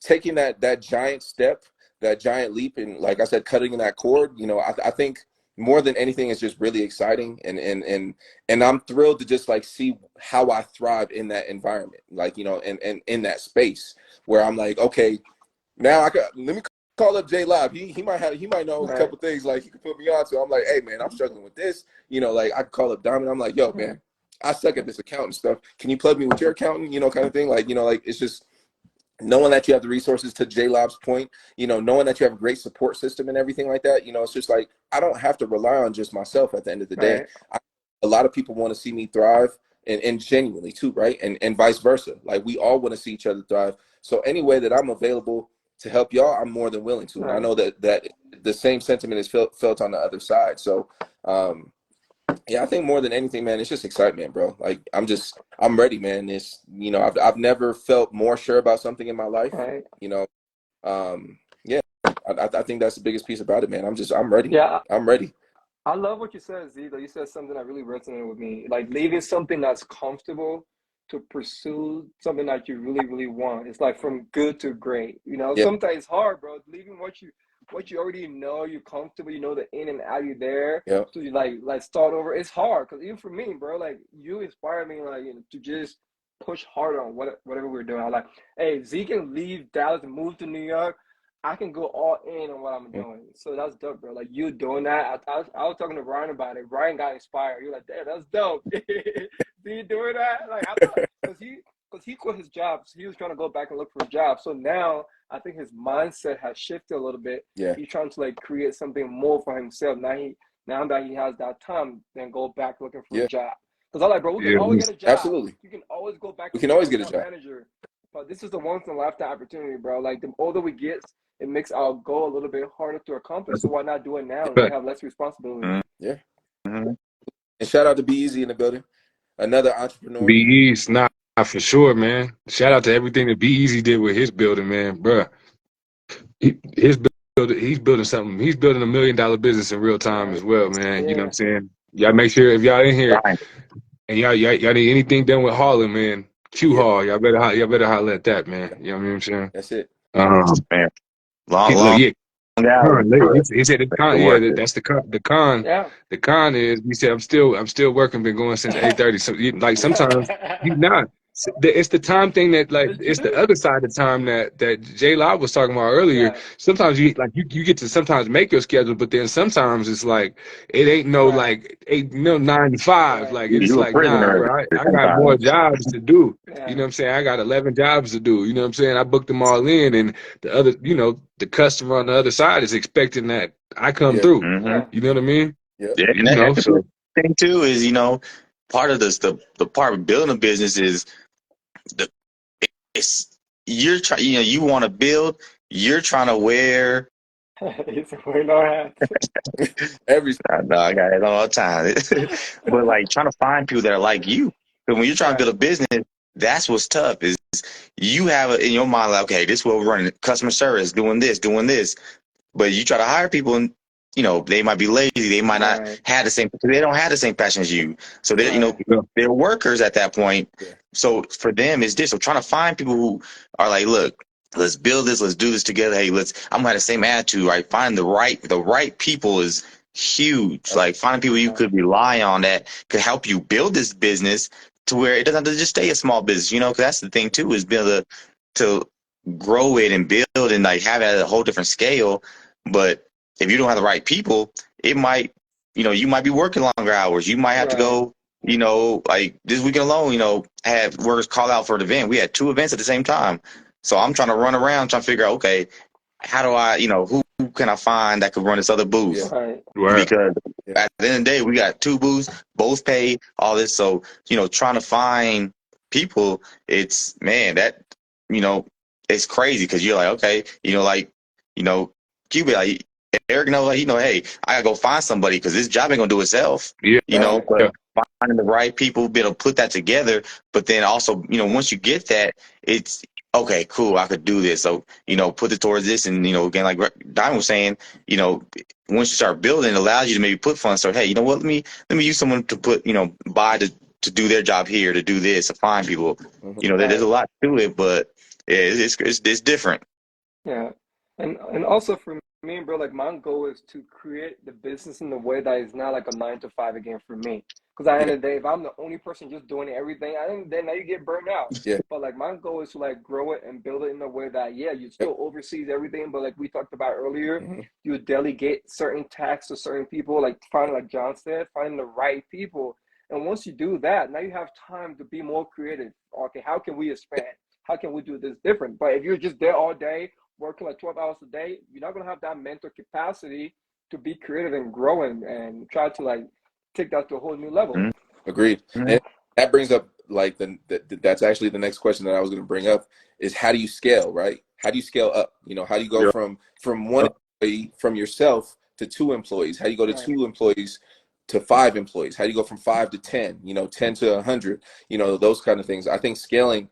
taking that giant step, that giant leap, and like I said, cutting that cord. You know, I think more than anything, it's just really exciting, and I'm thrilled to just like see how I thrive in that environment, like, you know, and in that space where I'm like, okay, now let me call up J Live. He might know a Right. couple things, like he could put me on to. I'm like, hey man, I'm struggling with this. You know, like I could call up Diamond. I'm like, yo man, I suck at this accountant stuff. Can you plug me with your accountant? You know, kind of thing. Like, you know, like it's just knowing that you have the resources, to J Lob's point, you know, knowing that you have a great support system and everything like that. You know, it's just like I don't have to rely on just myself at the end of the day. Right. A lot of people want to see me thrive, and genuinely too, right? And vice versa. Like we all want to see each other thrive. So any way that I'm available to help y'all, I'm more than willing to. And I Right. know that the same sentiment is felt on the other side. So yeah, I think more than anything, man, it's just excitement, bro. Like I'm ready, man. It's, you know, I've never felt more sure about something in my life. Right. You know, yeah, I think that's the biggest piece about it, man. I'm ready. Yeah. I'm ready. I love what you said, Z, though. You said something that really resonated with me. Like leaving something that's comfortable to pursue something that you really, really want. It's like from good to great. You know, Yeah, sometimes it's hard, bro. Leaving what you already know, you're comfortable, you know the in and out, you're there. yeah, So you like start over. It's hard because even for me, bro, like you inspire me, like, you know, to just push harder on whatever we're doing. I'm like, hey, Z can leave Dallas and move to New York. I can go all in on what I'm mm, doing. So that's dope, bro. Like you doing that. I was talking to Ryan about it. Ryan got inspired. You're like, damn, that's dope. See you doing that? Like I thought, because he quit his job. So he was trying to go back and look for a job. So now I think his mindset has shifted a little bit. yeah, He's trying to like create something more for himself. Now that he has that time, then go back looking for a yeah, job. Because I'm like, bro, we can yeah. always get a job. absolutely. You can always go back We and can become always an get a account job. manager. But this is the once in a lifetime opportunity, bro. Like the older we get, it makes our goal a little bit harder to accomplish. So why not do it now? And we Right. have less responsibility. Yeah. Mhm. And shout out to Be Easy in the building, another entrepreneur. Be East, nah, for sure, man. Shout out to everything that Be Easy did with his building, man, bruh. He's building something. He's building $1 million business in real time as well, man. You know what I'm saying? Y'all make sure if y'all in here and y'all need anything done with Harlem, man, Q Hall, y'all better holler at that, man. You know what I'm saying? That's it. Man, long Yeah, hours, he said the con. worth Yeah, it. that's the con. The con. Yeah. The con is he said I'm still working. Been going since 8:30. So like sometimes he's not. It's the time thing that like It's it's the true. other side of the time that J Live was talking about earlier. Right. Sometimes you get to sometimes make your schedule, but then sometimes it's like it ain't no Right. like 9 to 5. Right. Like it's You a like nah, prisoner bro. I got more sometimes. jobs to do. You know Yeah. what I'm saying? I got 11 jobs to do. You know what I'm saying? I booked them all in, and the other, the customer on the other side is expecting that I come Yeah. through. Mm-hmm. Right. You know what I mean? Yeah. Yeah, and that's the So thing too is part of this the part of building a business is the it's you're trying you want to build, you're trying to wear. It's wearing no hats. Every No, I got it all the time. But like trying to find people that are like you. Because when you're trying to Right. build a business, that's what's tough is you have in your mind like, okay, this is what we're running, customer service, doing this. But you try to hire people and they might be lazy, they might not Right. have the same, they don't have the same passion as you. So they're, Right. they're workers at that point. yeah. So for them it's this. So trying to find people who are like, look, let's build this, let's do this together. Hey, I'm gonna have the same attitude, right? Find the right people is huge. Like finding people you could rely on that could help you build this business to where it doesn't have to just stay a small business, because that's the thing too, is build to grow it and build and like have it at a whole different scale. But if you don't have the right people, it might, you might be working longer hours. You might have to Right. go, like this weekend alone, have workers call out for an event. We had 2 events at the same time. So I'm trying to run around trying to figure out, okay, how do I, who can I find that could run this other Yeah. booth? Right. right. Because Yeah. at the end of the day, we got 2 booths, both pay, all this. So, trying to find people, it's, man, that, you know, it's crazy because you're like, okay, Cuba, like, Eric knows, like, hey, I gotta go find somebody because this job ain't gonna do itself, Yeah. Right. but Yeah. finding the right people, be able to put that together. But then also, once you get that, it's okay, cool, I could do this. So, put it towards this. And, again, like Diamond was saying, once you start building, it allows you to maybe put funds. So, hey, you know what? Let me use someone to put, buy to do their job here, to do this, to find people. Mhm. There's a Right. lot to it, but yeah, it's different. Yeah. And also for me, bro, like my goal is to create the business in a way that is not like a 9 to 5 again for me. Because at the Yeah. end of the day, if I'm the only person just doing everything, I think then now you get burned out. Yeah. But like my goal is to like grow it and build it in a way that you Yep. still oversees everything, but like we talked about earlier, Mhm. you delegate certain tasks to certain people, like finding, like John said, finding the right people. And once you do that, now you have time to be more creative. Okay, how can we expand? How can we do this different? But if you're just there all day working like 12 hours a day, you're not going to have that mental capacity to be creative and growing and try to like take that to a whole new level. Mhm. Agreed. And that brings up like that's actually the next question that I was going to bring up is how do you scale, right? How do you scale up? How do you go Yeah. from one employee from yourself to 2 employees? How do you go to Right. 2 employees to 5 employees? How do you go from 5 to 10? 10 to 100? Those kind of things. I think scaling,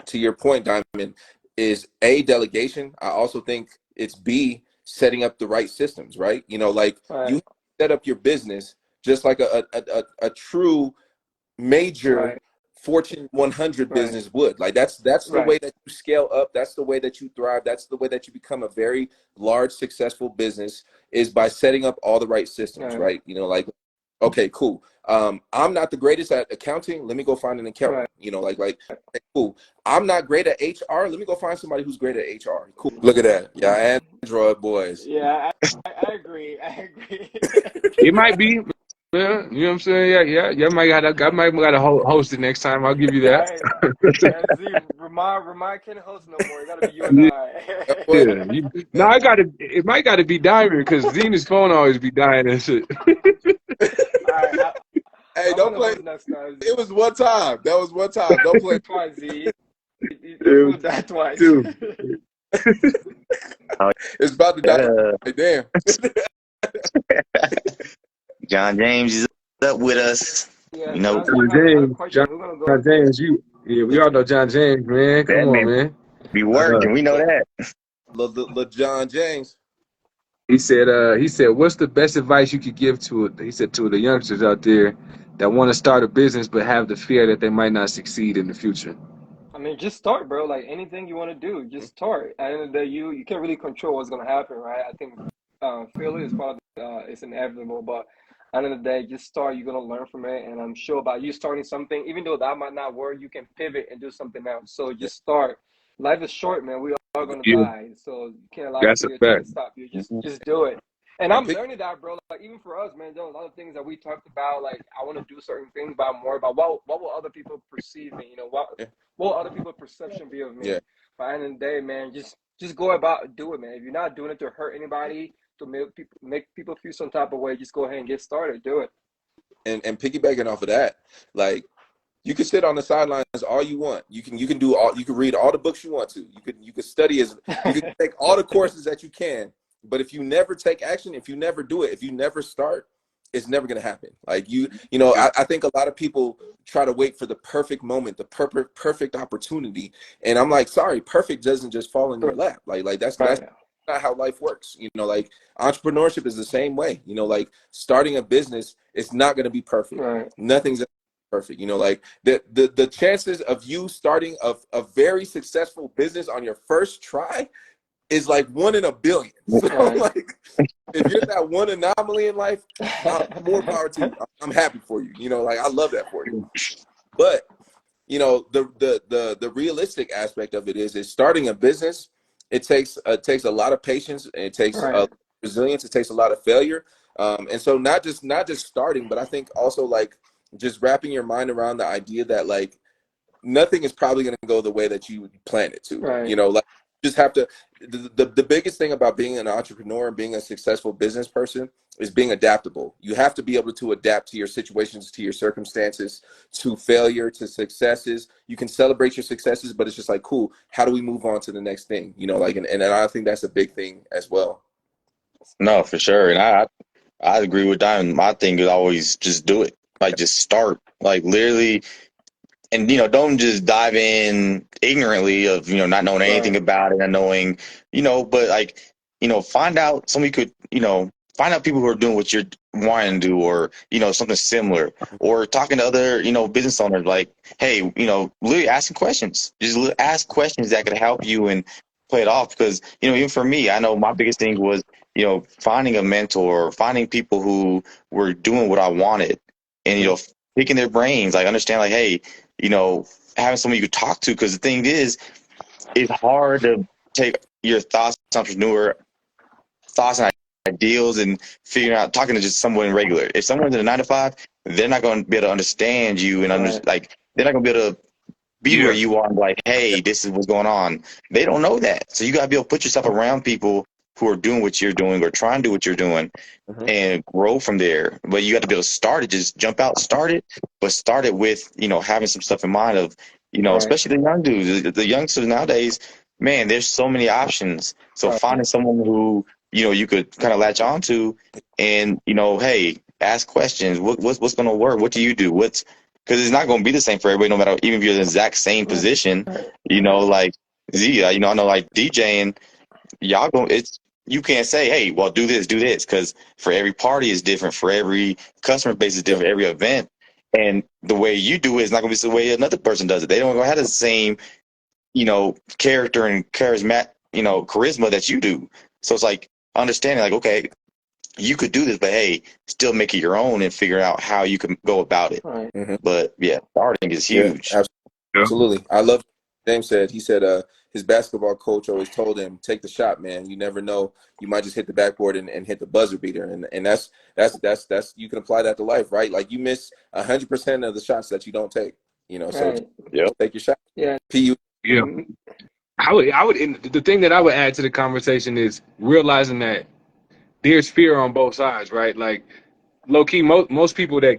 to your point, Diamond, is A, delegation. I also think it's B, setting up the right systems, right? Like Right. you set up your business just like a true major Right. Fortune 100 Right. business would. Like that's the Right. way that you scale up. That's the way that you thrive. That's the way that you become a very large, successful business, is by setting up all the right systems, Right. right? Like, okay, cool. I'm not the greatest at accounting. Let me go find an accountant. Right. Like, okay, cool. I'm not great at HR. Let me go find somebody who's great at HR. Cool. Look at that. Yeah, Android boys. Yeah, I agree. I agree. It might be. Yeah, you know what I'm saying? Yeah. I might gotta host it next time. I'll give you that. I yeah, Z, Ramond can't host no more. It gotta be you and Yeah. That's I. what No, it might gotta be Diamond because Zena's phone always be dying and shit. All right, hey, I'm don't gonna play. host next time. It was one time. That was one time. Don't play. Twice, Z. You Yeah, proved that twice. dude. It's about to die. Uh, Hey, damn. John James is up with us. Yeah, You know, Jonathan, John I have another James, question. We're gonna John go. James, we all know John James, man. that Come on, man man. be Uh, working. We know that. John James. he said, what's the best advice you could give to the youngsters out there that want to start a business but have the fear that they might not succeed in the future? I mean, just start, bro. Like anything you want to do, just start. At the end of the day, you can't really control what's gonna happen, right? I think failure is part of it's inevitable, but at the end of the day, just start. You're gonna learn from it, and I'm sure by you starting something, even though that might not work, you can pivot and do something else. So Yeah. just start. Life is short, man. We are gonna Yeah, die, so you can't allow that's a fear to fact. stop you. Just do it. And And I'm pick. learning that, bro. Like even for us, man, there are a lot of things that we talked about. Like I want to do certain things, but I'm more about what will other people perceive me? You know, Yeah. what will other people's perception be of me? Yeah. By the end of the day, man, just go about do it, man. If you're not doing it to hurt anybody, to make people feel some type of way, just go ahead and get started. Do it. And piggybacking off of that, like you can sit on the sidelines all you want. You can do all. You can read all the books you want to. You can study as you can take all the courses that you can. But if you never take action, if you never do it, if you never start, it's never gonna happen. Like I think a lot of people try to wait for the perfect moment, the perfect opportunity, and I'm like, sorry, perfect doesn't just fall in your lap. Like that's Right, not how life works. Like entrepreneurship is the same way. Like starting a business, it's not gonna be perfect. right, Nothing's perfect. Like the chances of you starting a very successful business on your first try is like 1 in a billion. So right. like if you're that one anomaly in life, more power to you. I'm happy for you. Like I love that for you. But the realistic aspect of it is starting a business. It takes a lot of patience, and it takes Right, resilience. It takes a lot of failure, and so not just starting, but I think also like just wrapping your mind around the idea that like nothing is probably going to go the way that you plan it to. right, Like you just have to. The biggest thing about being an entrepreneur and being a successful business person is being adaptable. You have to be able to adapt to your situations, to your circumstances, to failure, to successes. You can celebrate your successes, but it's just like, cool, how do we move on to the next thing? Like, and I think that's a big thing as well. No, for sure. And I agree with Diamond. My thing is always just do it. Like just start. Like literally, and don't just dive in ignorantly of not knowing anything right, about it, not knowing but like find out somebody could find out people who are doing what you're wanting to do, or something similar, or talking to other business owners, like, hey, literally asking questions, just ask questions that could help you and play it off. Because even for me, I know my biggest thing was finding a mentor, finding people who were doing what I wanted, and picking their brains, like understand, like, hey, having someone you could talk to. Because the thing is, it's hard to take your thoughts, entrepreneur thoughts and ideals, and figuring out talking to just someone regular. If someone's in a 9 to 5, they're not going to be able to understand you and right, like they're not going to be able to be where Yeah, you are and be like, hey, this is what's going on. They don't know that. So you got to be able to put yourself around people who are doing what you're doing or trying to do what you're doing Mm-hmm. and grow from there. But you got to be able to start it, just jump out, start it, but start it with, having some stuff in mind of, right, especially the young dudes, the youngsters nowadays, man, there's so many options. So right, finding someone who, you could kind of latch on to and, hey, ask questions. What's going to work? What do you do? Because it's not going to be the same for everybody, no matter, even if you're in the exact same position, right, like Z, I know like DJing, y'all go, it's, you can't say, hey, well, do this, because for every party is different, for every customer base is different, every event, and the way you do it is not going to be the way another person does it. They don't gonna have the same, character and charisma that you do. So it's like understanding, like, okay, you could do this, but hey, still make it your own and figure out how you can go about it. right. Mm-hmm. But yeah, starting is Yeah, huge. yeah, absolutely. I love James said. He said his basketball coach always told him, take the shot, man. You never know. You might just hit the backboard and hit the buzzer beater. And that's you can apply that to life, right? Like you miss 100% of the shots that you don't take. So Right. Yep. take your shot. Yeah. PU. yeah. And the thing that I would add to the conversation is realizing that there's fear on both sides, right? Like low key, most people that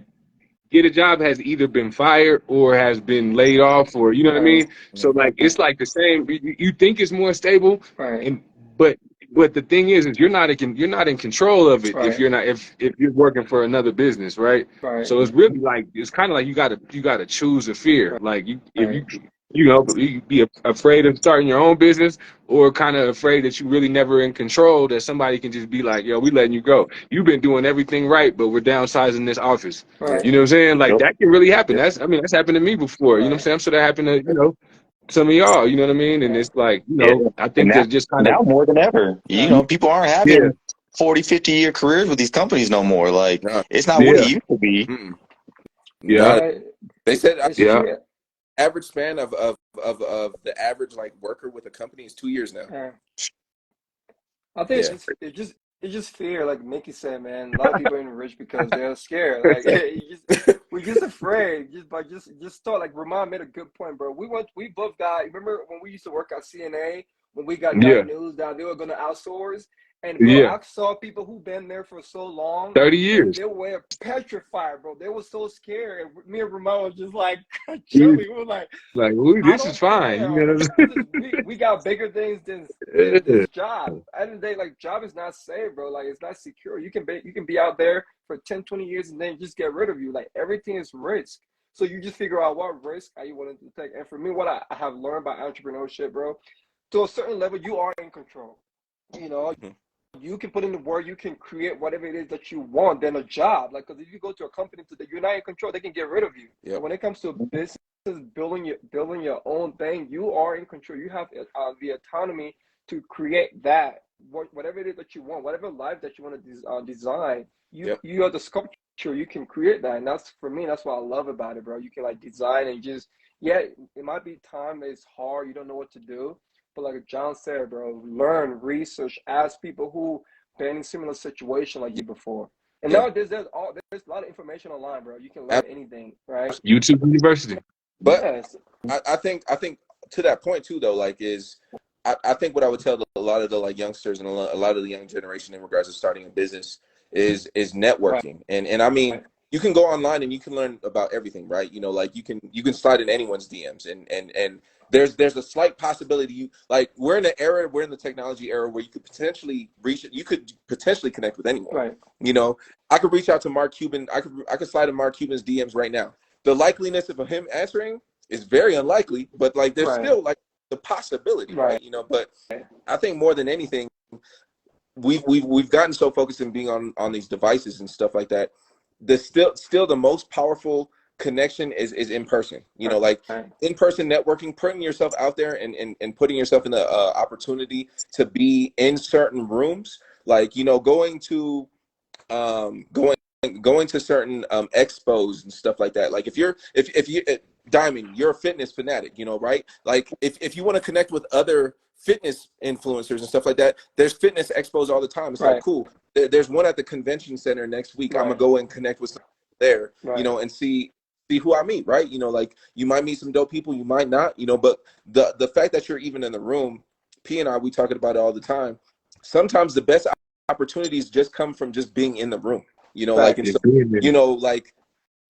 get a job has either been fired or has been laid off, or you know what I Right. mean. So like it's like the same. You think it's more stable, Right. but but the thing is you're not in control of it if Right. you're not if you're working for another business, right? Right. So it's really like it's kind of like you gotta choose a fear. Like you if Right. you know you be afraid of starting your own business, or kind of afraid that you really never in control, that somebody can just be like, yo, we letting you go. You've been doing everything right, but we're downsizing this office. Right. You know what I'm saying? Like Yep. that can really happen. Yeah. That's happened to me before. You know what I'm Right. saying? I'm sure that happened to some of y'all. You know what I mean? And Right. it's like Yeah. I And think that just kind of now more than ever, Right. people aren't yeah having 40, 50-year careers with these companies no more. Like, No. it's not what it yeah used to be. Mm-mm. yeah Not. Right. They said It's yeah. true. average span of the average like worker with a company is 2 years now. Yeah. I think Yeah. it's just fear, like Mickey said, man. A lot of people ain't rich because they're scared. Like we're just afraid. Just thought like Ramond made a good point, bro. We both got, remember when we used to work at CNA when we got Yeah, that news that they were gonna outsource? And bro, yeah. I saw people who been there for so long 30 and years. they were petrified, bro. They were so scared. And me and Ramon was just like We chilling. We were like, like, ooh, I this is don't fine. You care. know what I'm We got bigger things than saying? this job. At the end of the day, like job is not safe, bro. Like it's not secure. You can be out there for 10, 20 years and then just get rid of you. Like everything is risk. So you just figure out what risk are you willing to take. And for me, what I have learned by entrepreneurship, bro, to a certain level, you are in control. You know, Mhm. you can put in the work, you can create whatever it is that you want than a job. Like, because if you go to a company today, you're not in control. They can get rid of you. But Yep. when it comes to business, building your own thing, you are in control. You have the autonomy to create that whatever it is that you want, whatever life that you want to design. Yep. You are the sculpture. You can create that, and that's for me. That's what I love about it, bro. You can like design and just it might be time that it's hard. You don't know what to do, but like John said, bro, learn, research, ask people who been in similar situation like you before. And Yeah. nowadays there's a lot of information online, bro. You can learn anything, right? YouTube University. But Yes. I think to that point too though, like is I think what I would tell a lot of the like youngsters and a lot of the young generation in regards to starting a business is Right. networking. And I mean, you can go online and you can learn about everything, right? You know, like you can slide in anyone's DMs and there's a slight possibility we're in the technology era where you could potentially connect with anyone. Right. You know, I could reach out to Mark Cuban. I could slide in Mark Cuban's DMs right now. The likeliness of him answering is very unlikely, but like there's Right. still like the possibility, Right. right? You know, but I think more than anything, we've gotten so focused in being on these devices and stuff like that. The still the most powerful connection is in person. You know, like Right. in person networking, putting yourself out there and putting yourself in the opportunity to be in certain rooms, like you know, going to going to certain expos and stuff like that. Like if you Diamond, you're a fitness fanatic, you know, right? Like if you want to connect with other fitness influencers and stuff like that, there's fitness expos all the time. It's like Right. cool. There's one at the convention center next week. I'm gonna Right. go and connect with some there, you Right. know, and see who I meet, right? You know, like you might meet some dope people, you might not, you know, but the fact that you're even in the room, P and I, we talk about it all the time. Sometimes the best opportunities just come from just being in the room, you know, like, and Facts. so, you know, like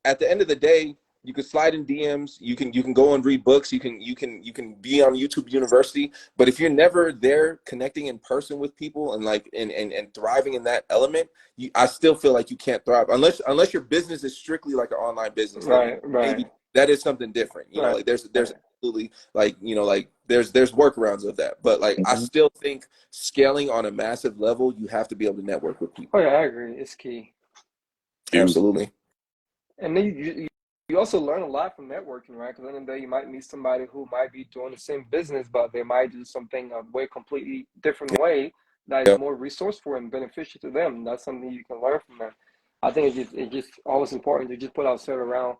at the end of the day, you can slide in DMs, you can go and read books, you can be on YouTube University, but if you're never there connecting in person with people and like and thriving in that element, I still feel like you can't thrive unless your business is strictly like an online business. Then Right. Right. maybe that is something different, you know, Right. like there's Right. absolutely like, you know, like there's workarounds of that, but like I Mhm. still think scaling on a massive level, you have to be able to network with Oh people. yeah, I agree. It's key. Dude. Absolutely. And then you also learn a lot from networking, right? Because at the end of the day, you might meet somebody who might be doing the same business, but they might do something a way completely different way that is Yeah. more resourceful and beneficial to them. That's something you can learn from them. I think it's just always important to just put ourselves around,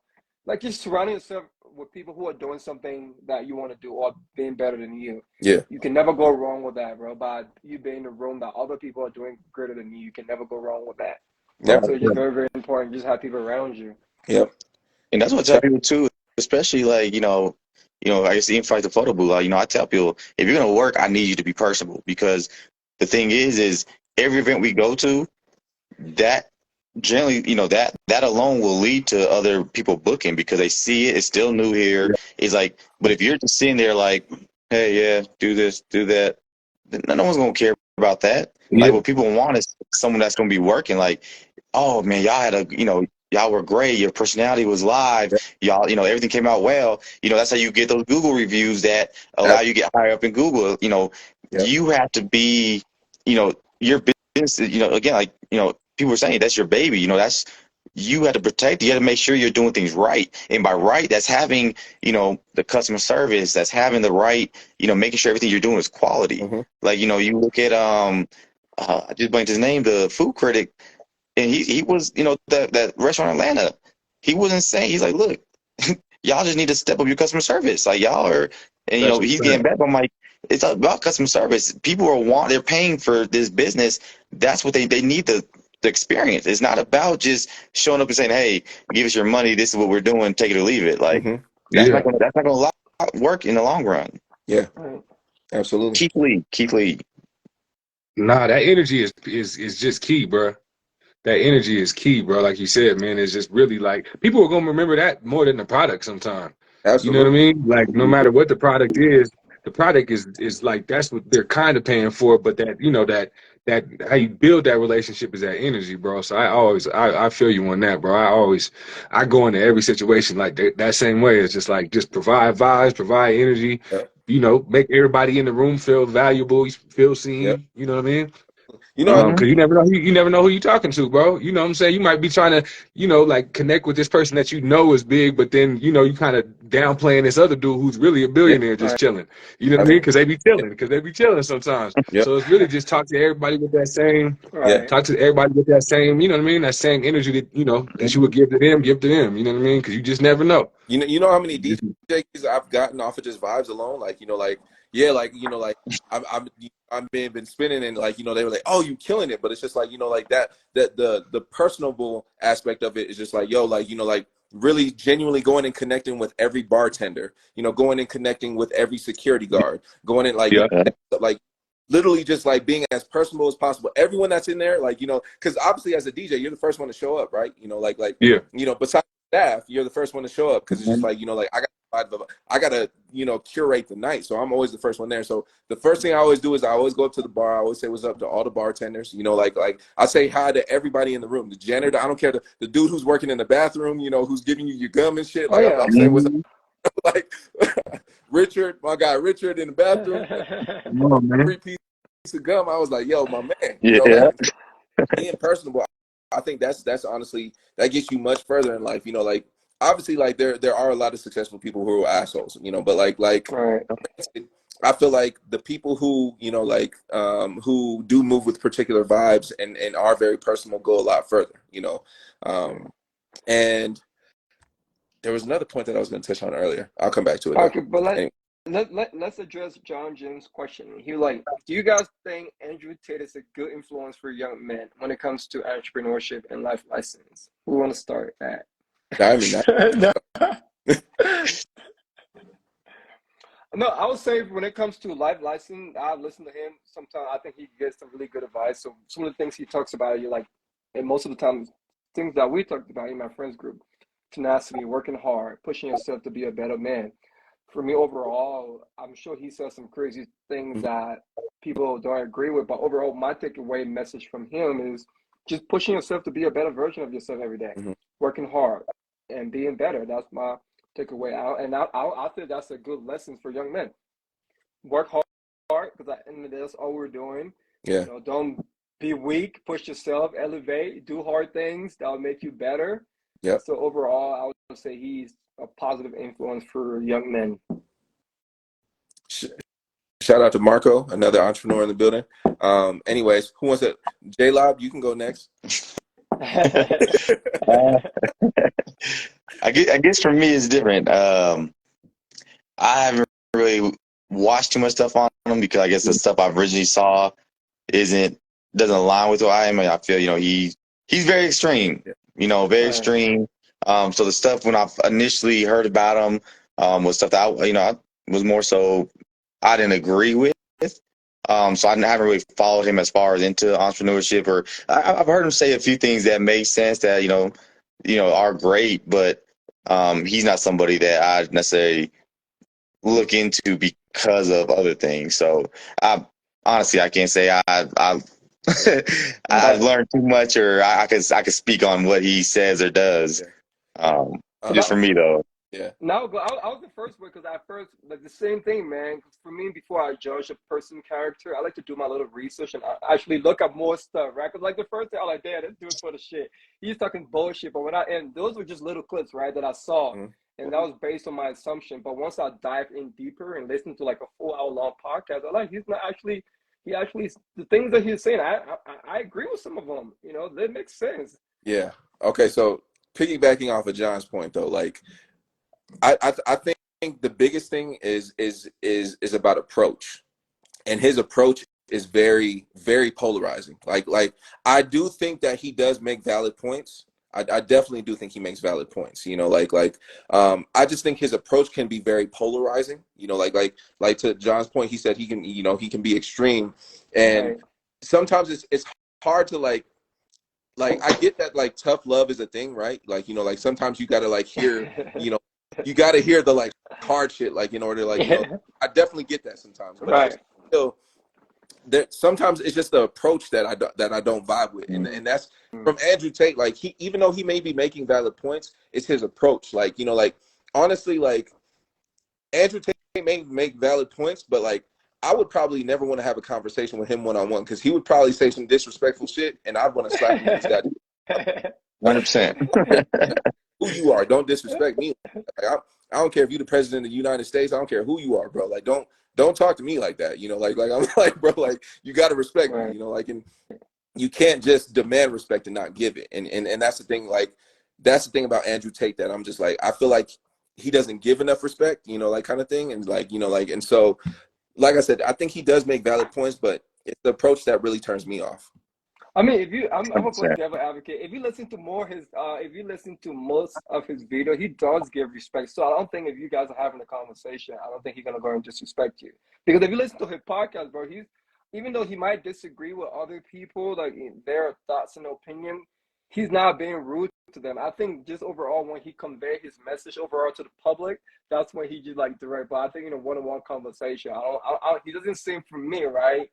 like just surrounding yourself with people who are doing something that you want to do or being better than you. Yeah. You can never go wrong with that, bro. By you being in the room that other people are doing greater than you, you can never go wrong with that. Yeah. So it's just very, very important. Just have people around you. Yep. And that's what I tell people too, especially like, I guess even like the photo booth, like, I tell people, if you're gonna work, I need you to be personable, because the thing is every event we go to, that generally, that alone will lead to other people booking, because they see it, it's still new here. It's like, but if you're just sitting there like, hey, yeah, do this, do that, then no one's gonna care about that. Yeah. Like what people want is someone that's going to be working. Like, oh man, y'all had y'all were great. Your personality was live. Y'all, everything came out well. That's how you get those Google reviews that allow you to get higher up in Google. You have to be, your business, again, like, people were saying that's your baby. You have to protect. You have to make sure you're doing things right. And by right, that's having, the customer service, that's having the right, making sure everything you're doing is quality. Mm-hmm. Like, you look at, I just blanked his name, the food critic, and he was, that restaurant in Atlanta. He wasn't saying, he's like, look, y'all just need to step up your customer service. Like y'all are, and That's a he's fact. getting back. I'm like, it's about customer service. People they're paying for this business. That's what they need the experience. It's not about just showing up and saying, hey, give us your money. This is what we're doing. Take it or leave it. Like Yeah. that's not gonna work in the long run. Yeah, Right. absolutely. Keith Lee. Nah, that energy is just key, bro. That energy is key, bro. Like you said, man, it's just really like people are gonna remember that more than the product sometime. You know what I Absolutely. mean? Like no matter what the product is, the product is like that's what they're kind of paying for, but that that how you build that relationship is that energy, bro. So I feel you on that, bro. I go into every situation like that same way. It's just like just provide vibes, provide energy, Yep. make everybody in the room feel valuable, feel Yep. seen. You know what I mean? You know, Because you never know you never know who you're talking to, bro. You know what I'm saying? You might be trying to, like connect with this person that you know is big, but then you kind of downplaying this other dude who's really a yeah, billionaire just Right. chilling. You know what I mean? Because they be chilling. Because they be chilling sometimes. yeah, So it's really just talk to everybody with that same, yeah. Right. talk to everybody with that same, you know what I mean? That same energy that that you would give to them, give to them. You know what I mean? Because you just never know. You know how many DJs I've gotten off of just vibes alone? Like, yeah, like, I've been spinning and like, they were like, oh, you killing it. But it's just like, like that the personable aspect of it is just like, yo, like, like really genuinely going and connecting with every bartender, going and connecting with every security guard, going in like, Yeah. like literally just like being as personable as possible. Everyone that's in there, like, because obviously as a DJ, you're the first one to show up, right? Yeah. Besides staff, you're the first one to show up because it's just like, like I gotta, curate the night. So I'm always the first one there. So the first thing I always do is I always go up to the bar. I always say what's up to all the bartenders. Like I say hi to everybody in the room. The janitor, I don't care, the dude who's working in the bathroom, who's giving you your gum and shit. Oh Like yeah. I'm saying what's up. Like Richard, my guy Richard in the bathroom, Come on, man. free piece of gum. I was like, yo, my man, Yeah. like being personable. I think that's honestly that gets you much further in life. Like obviously, like there are a lot of successful people who are assholes. But like Right. I feel like the people who who do move with particular vibes and are very personal go a lot further. And there was another point that I was going to touch on earlier. I'll come back to it though. Okay, but Anyway. let's address John Jim's question. He like, do you guys think Andrew Tate is a good influence for young men when it comes to entrepreneurship and life lessons? Who want to start that? I mean, No, I would say when it comes to life lesson, I listen to him. Sometimes I think he gets some really good advice. So some of the things he talks about, you like, and most of the time, things that we talked about in my friends group, tenacity, working hard, pushing yourself to be a better man. For me, overall, I'm sure he says some crazy things that people don't agree with. But overall, my takeaway message from him is just pushing yourself to be a better version of yourself every day, Mhm. working hard and being better. That's my takeaway out. And I think that's a good lesson for young men. Work hard because at the end of the day, that's all we're doing. Yeah. Don't be weak. Push yourself. Elevate. Do hard things that will make you better. Yep. So overall, I would say he's a positive influence for young men. Shout out to Marco, another entrepreneur in the building. Anyways, who wants to? J Lob, you can go next. I guess for me it's different. I haven't really watched too much stuff on him because I guess the stuff I've originally saw doesn't align with who I am. And I feel he's very extreme. Very Right. extreme. So the stuff when I initially heard about him was stuff that I was more so I didn't agree with. So I haven't really followed him as far as into entrepreneurship, or I've heard him say a few things that make sense that are great, but he's not somebody that I necessarily look into because of other things. So honestly, I can't say I've Right. learned too much, or I could speak on what he says or does. Yeah. Just for Now, me though. Yeah. now I was the first one because at first, like the same thing, man. 'Cause for me, before I judge a person character, I like to do my little research and I actually look at more stuff, right? Because like the first thing, I was like, damn, this dude's full of shit. He's talking bullshit. But and those were just little clips, right, that I saw. Mhm. And that was based on my assumption. But once I dive in deeper and listen to like a 4 hour long podcast, I like he's not actually, he actually, the things that he's saying, I agree with some of them. You know, they make sense. Yeah. Okay. So piggybacking off of John's point though, like I think the biggest thing is about approach, and his approach is very very polarizing. Like I do think that he does make valid points. I definitely do think he makes valid points. You know, I just think his approach can be very polarizing. You know, like to John's point, he said he can be extreme, and Right. sometimes it's hard to like I get that like tough love is a thing, right? Like like sometimes you gotta like hear you know you gotta hear the like hard shit like in order like Yeah. I definitely get that sometimes, but Right. still that sometimes it's just the approach that I don't vibe with, and Mm. and that's from Andrew Tate. Like he, even though he may be making valid points, it's his approach. Like like honestly, like Andrew Tate may make valid points, but like I would probably never want to have a conversation with him one on one because he would probably say some disrespectful shit, and I'd want to slap him with his goddamn 100%. who you are. Don't disrespect me. Like, I don't care if you're the president of the United States. I don't care who you are, bro. Like don't talk to me like that. Like I'm like, bro, like you got to respect me. Right. Like, and you can't just demand respect and not give it. And that's the thing. Like that's the thing about Andrew Tate that I'm just like I feel like he doesn't give enough respect. Like kind of thing. And like like and so like I said, I think he does make valid points, but it's the approach that really turns me off. I mean, if you, I'm gonna play 100%. devil advocate. If you listen to more his, if you listen to most of his video, he does give respect. So I don't think if you guys are having a conversation, I don't think he's gonna go and disrespect you. Because if you listen to his podcast, bro, he's even though he might disagree with other people, like in their thoughts and opinion, he's not being rude to them. I think just overall when he convey his message overall to the public, that's when he just like direct. But I think in a one-on-one conversation, he doesn't seem for me, right?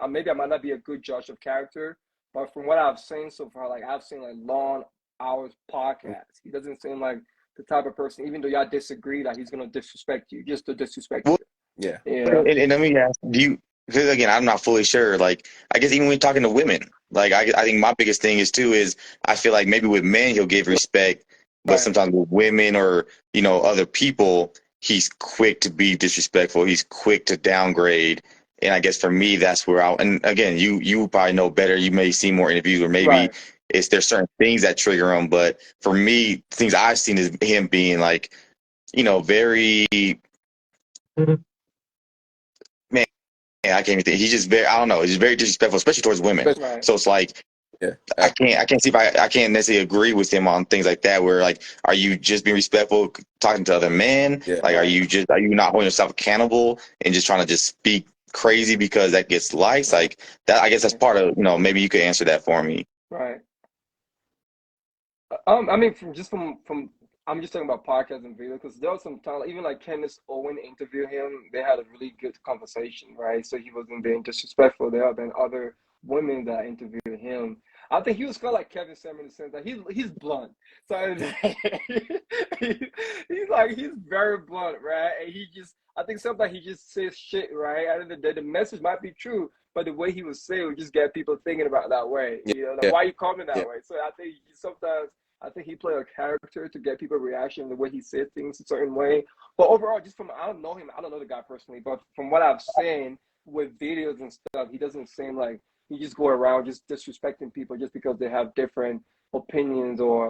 Maybe I might not be a good judge of character, but from what I've seen so far, like I've seen like long hours podcasts. He doesn't seem like the type of person, even though y'all disagree, that he's gonna disrespect you just to disrespect Well, you. Yeah. Yeah. and let me ask, because again, I'm not fully sure. Like, I guess even when talking to women, like, I think my biggest thing is I feel like maybe with men, he'll give respect, but Right. sometimes with women or, other people, he's quick to be disrespectful. He's quick to downgrade. And I guess for me, that's where and again, you probably know better. You may see more interviews or maybe Right. there's certain things that trigger him. But for me, things I've seen is him being like, very, man, I can't even think. He's just very, I don't know. He's very disrespectful, especially towards women. Especially, Right. So it's like, yeah. I can't see if I can't necessarily agree with him on things like that. Where like, are you just being respectful talking to other men? Yeah. Like, Right. are you not holding yourself accountable and just trying to just speak crazy because that gets likes? Like that, I guess that's part of, maybe you could answer that for me. Right. I mean, from I'm just talking about podcasts and video because there was some time, even like Candace Owen interviewed him. They had a really good conversation, right? So he wasn't being disrespectful. There have been other women that interviewed him. I think he was kind of like Kevin Samuel in the sense that he's blunt. So he's very blunt, right? And he just I think sometimes he just says shit, right? At the end of the day, the message might be true, but the way he was saying would just get people thinking about that way. Yeah. Like why you coming that Yeah. way? So I think sometimes I think he played a character to get people reaction the way he said things a certain way. But overall, just from I don't know him, I don't know the guy personally, but from what I've seen with videos and stuff, he doesn't seem like he just go around just disrespecting people just because they have different opinions or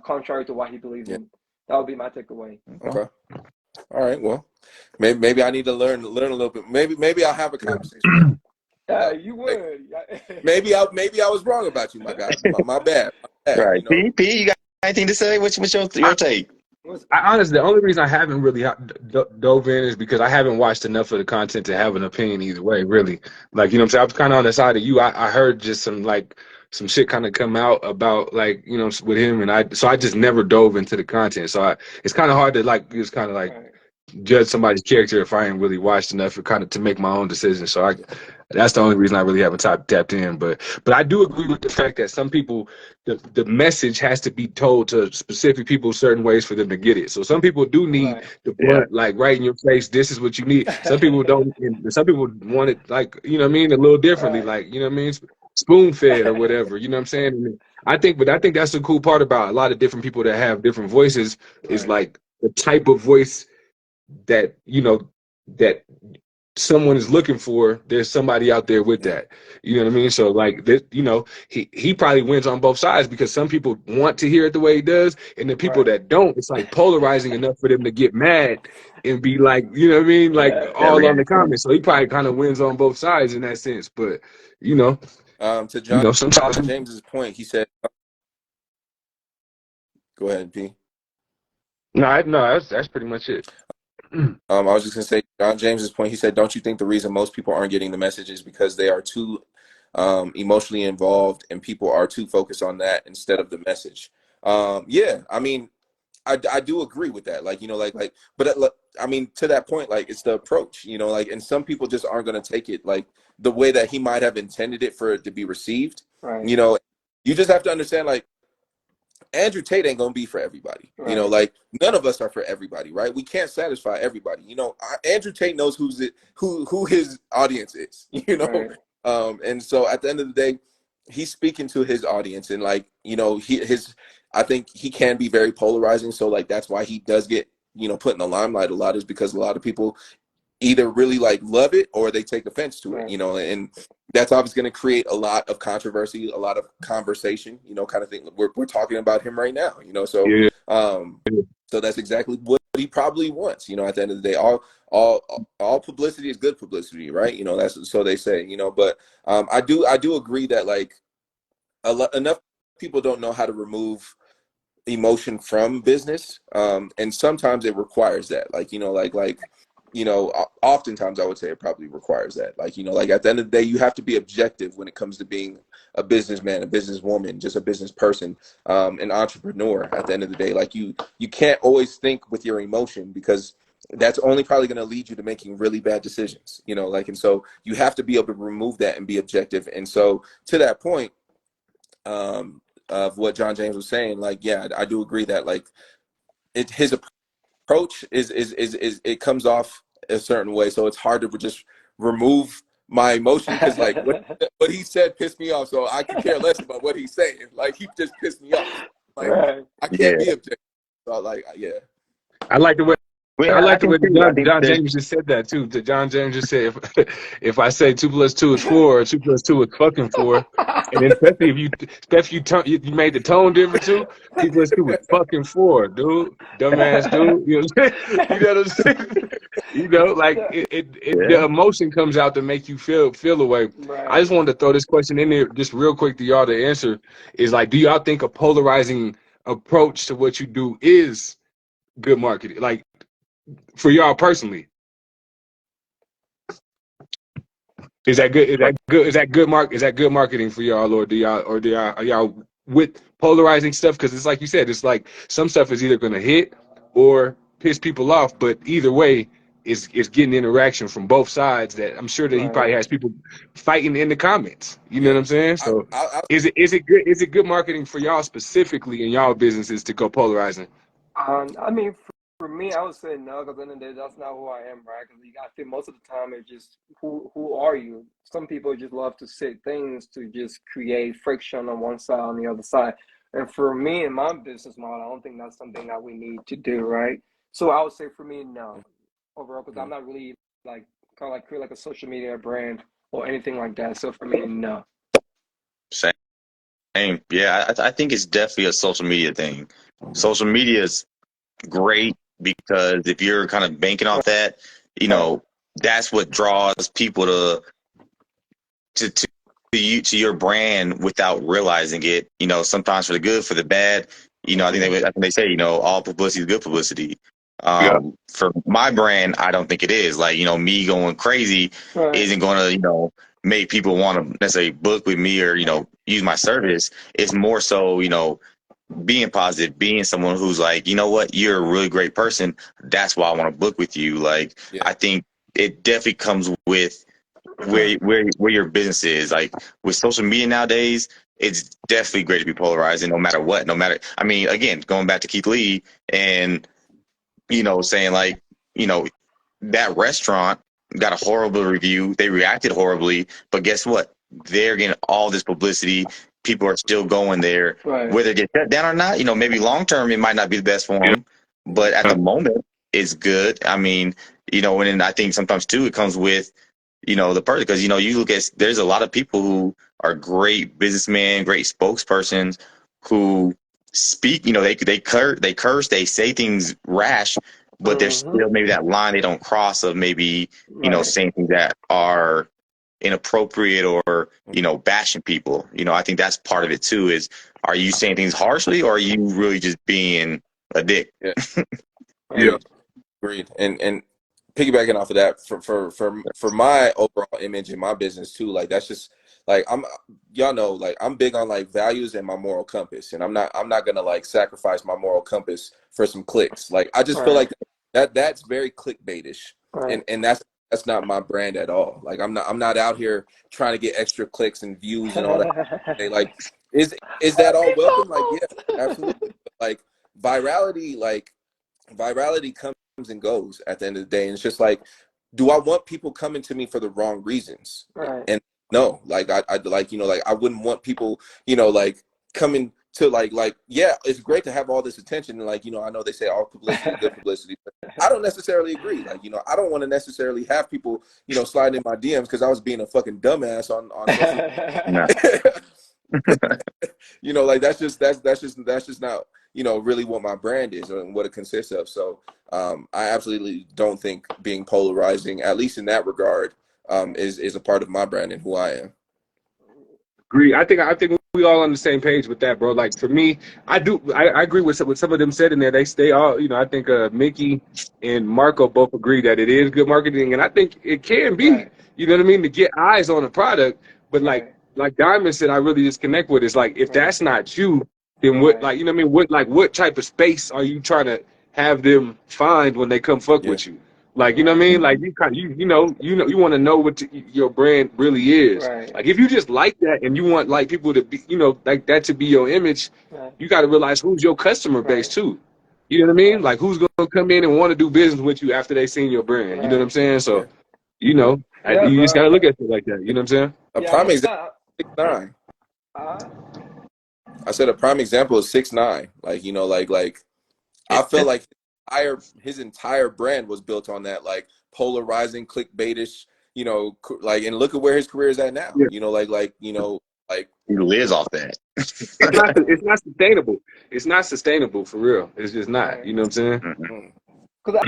contrary to what he believes Yeah. in. That would be my takeaway. Okay. All right. Well, maybe I need to learn a little bit. Maybe I'll have a conversation with him. Yeah, you would. Maybe I was wrong about you, my guy. My bad. My bad. Right. P, you got anything to say? What's your take? I honestly, the only reason I haven't really dove in is because I haven't watched enough of the content to have an opinion either way, really. Like, what I'm saying? I was kind of on the side of you. I heard just some shit kind of come out about with him, and I just never dove into the content. So it's kind of hard to just kind of Right. judge somebody's character if I ain't really watched enough to make my own decision. So That's the only reason I really haven't tapped in. But I do agree with the fact that some people, the message has to be told to specific people certain ways for them to get it. So some people do need Right. the Yeah. blunt, like right in your face. This is what you need. Some people don't. And some people want it like, you know what I mean, a little differently, Right. like, you know what I mean, spoon fed or whatever. You know what I'm saying? And I think that's the cool part about a lot of different people that have different voices is Right. like the type of voice that that someone is looking for, there's somebody out there with Yeah. that. You know what I mean? So like this, he probably wins on both sides because some people want to hear it the way he does, and the people Right. that don't, it's like polarizing enough for them to get mad and be like, you know what I mean? Like Yeah. That all on the reaction. comments. So he probably kind of wins on both sides in that sense. But you know, To John sometimes James's point, he said, "Go ahead, P." no, that's pretty much it. I was just gonna say, John James's point. He said, "Don't you think the reason most people aren't getting the message is because they are too emotionally involved, and people are too focused on that instead of the message?" Yeah, I mean, I do agree with that. Like, but I mean, to that point, like, it's the approach, like, and some people just aren't gonna take it like the way that he might have intended it for it to be received. Right. You just have to understand, like, Andrew Tate ain't gonna be for everybody. Right. Like, none of us are for everybody, right? We can't satisfy everybody. Andrew Tate knows who his audience is. Right. And so at the end of the day, he's speaking to his audience, and like, I think he can be very polarizing. So like that's why he does get put in the limelight a lot, is because a lot of people either really like love it or they take offense to it, Right. and that's obviously going to create a lot of controversy, a lot of conversation, kind of thing. We're talking about him right now, so Yeah. so that's exactly what he probably wants, at the end of the day. All publicity is good publicity, right? That's so they say, but I do agree that like enough people don't know how to remove emotion from business, and sometimes it requires that, like oftentimes I would say it probably requires that, like like at the end of the day you have to be objective when it comes to being a businessman, a businesswoman, just a business person, an entrepreneur. At the end of the day, like you can't always think with your emotion, because that's only probably going to lead you to making really bad decisions, and so you have to be able to remove that and be objective. And so to that point, of what John James was saying, like, yeah, I do agree that like his approach is it comes off a certain way, so it's hard to just remove my emotion, because like what he said pissed me off, so I could care less about what he's saying. Like, he just pissed me off. Like, Right. I can't Yeah. be objective. So like, yeah. I like the way Well, I I like the way think too. I think John there's James just said that too. John James just said if I say 2 + 2 is 4, or 2 + 2 is fucking 4, and then especially if you made the tone different too, 2 + 2 is fucking 4, dude, dumbass dude. You know what I'm saying? You know what I'm saying? Like yeah. the emotion comes out to make you feel away. I Right. just wanted to throw this question in there just real quick to y'all to answer. Is like, do y'all think a polarizing approach to what you do is good marketing? Like, for y'all personally, is that good? Is that good? Is that good marketing for y'all, or are y'all with polarizing stuff? Because it's like you said, it's like some stuff is either going to hit or piss people off, but either way, it's getting interaction from both sides. That I'm sure that he Right. probably has people fighting in the comments. You know Yeah. what I'm saying? So is it good marketing for y'all specifically in y'all businesses to go polarizing? I mean, for me, I would say no, because at the end of the day, that's not who I am, right? Because I think most of the time it's just who are you? Some people just love to say things to just create friction on one side, on the other side. And for me and my business model, I don't think that's something that we need to do, right? So I would say for me, no, overall, because I'm not really like kind of like create like a social media brand or anything like that. So for me, no. Same. Yeah, I think it's definitely a social media thing. Social media is great because if you're kind of banking off that, Right. that's what draws people to to to your brand without realizing it. Sometimes for the good, for the bad. I think they say, all publicity is good publicity. Yeah. For my brand, I don't think it is. Like, me going crazy Right. isn't going to, make people want to necessarily book with me or, use my service. It's more so, being positive, being someone who's like, you know what, you're a really great person. That's why I want to book with you. Like, Yeah. I think it definitely comes with where your business is. Like with social media nowadays, it's definitely great to be polarizing no matter what. No matter, I mean, again, going back to Keith Lee and saying like, that restaurant got a horrible review. They reacted horribly, but guess what? They're getting all this publicity. People are still going there, Right. whether it gets shut down or not. Maybe long term it might not be the best for them, but at the moment it's good. I mean, and then I think sometimes too it comes with the person, because you look at, there's a lot of people who are great businessmen, great spokespersons who speak. They curse, they say things rash, but there's still maybe that line they don't cross of maybe Right. saying things that are inappropriate or bashing people. I think that's part of it too. Is, are you saying things harshly, or are you really just being a dick? Yeah. Yeah. Agreed. And piggybacking off of that, for my overall image in my business too, like that's just like y'all know, like I'm big on like values and my moral compass, and I'm not gonna like sacrifice my moral compass for some clicks. Like I just feel like that's very clickbaitish, and that's not my brand at all. Like I'm not out here trying to get extra clicks and views and all that. Like is that all welcome? Like yeah, absolutely. But, like virality comes and goes at the end of the day, and it's just like, do I want people coming to me for the wrong reasons? Right. And no, like I like like I wouldn't want people like coming to like yeah, it's great to have all this attention, and like I know they say all publicity is good publicity, but I don't necessarily agree. Like I don't want to necessarily have people sliding in my DMs because I was being a fucking dumbass on social No. like that's just not really what my brand is and what it consists of. So I absolutely don't think being polarizing, at least in that regard, is a part of my brand and who I am. Agree. I think we all on the same page with that, bro. Like for me, I agree with what some of them said in there. They all, I think Mickey and Marco both agree that it is good marketing, and I think it can be. Right. You know what I mean, to get eyes on a product. But like Diamond said, I really just connect with. It's like, if that's not you, then what? Like, you know what I mean? What type of space are you trying to have them find when they come fuck with you? Like, you know what I mean? Like you want to know what your brand really is. Right. Like if you just like that and you want like people to be, like that to be your image, you got to realize who's your customer base too. You know what I mean? Like who's gonna come in and want to do business with you after they seen your brand. You know what I'm saying? So, you just got to look at it like that. You know what I'm saying? A prime example, 6'9". I said a prime example is 6'9". Like like I feel like his entire brand was built on that, like polarizing, clickbaitish, like, and look at where his career is at now. Yeah. Like He lives off that. It's not sustainable. It's not sustainable for real. It's just not. You know what I'm saying? Because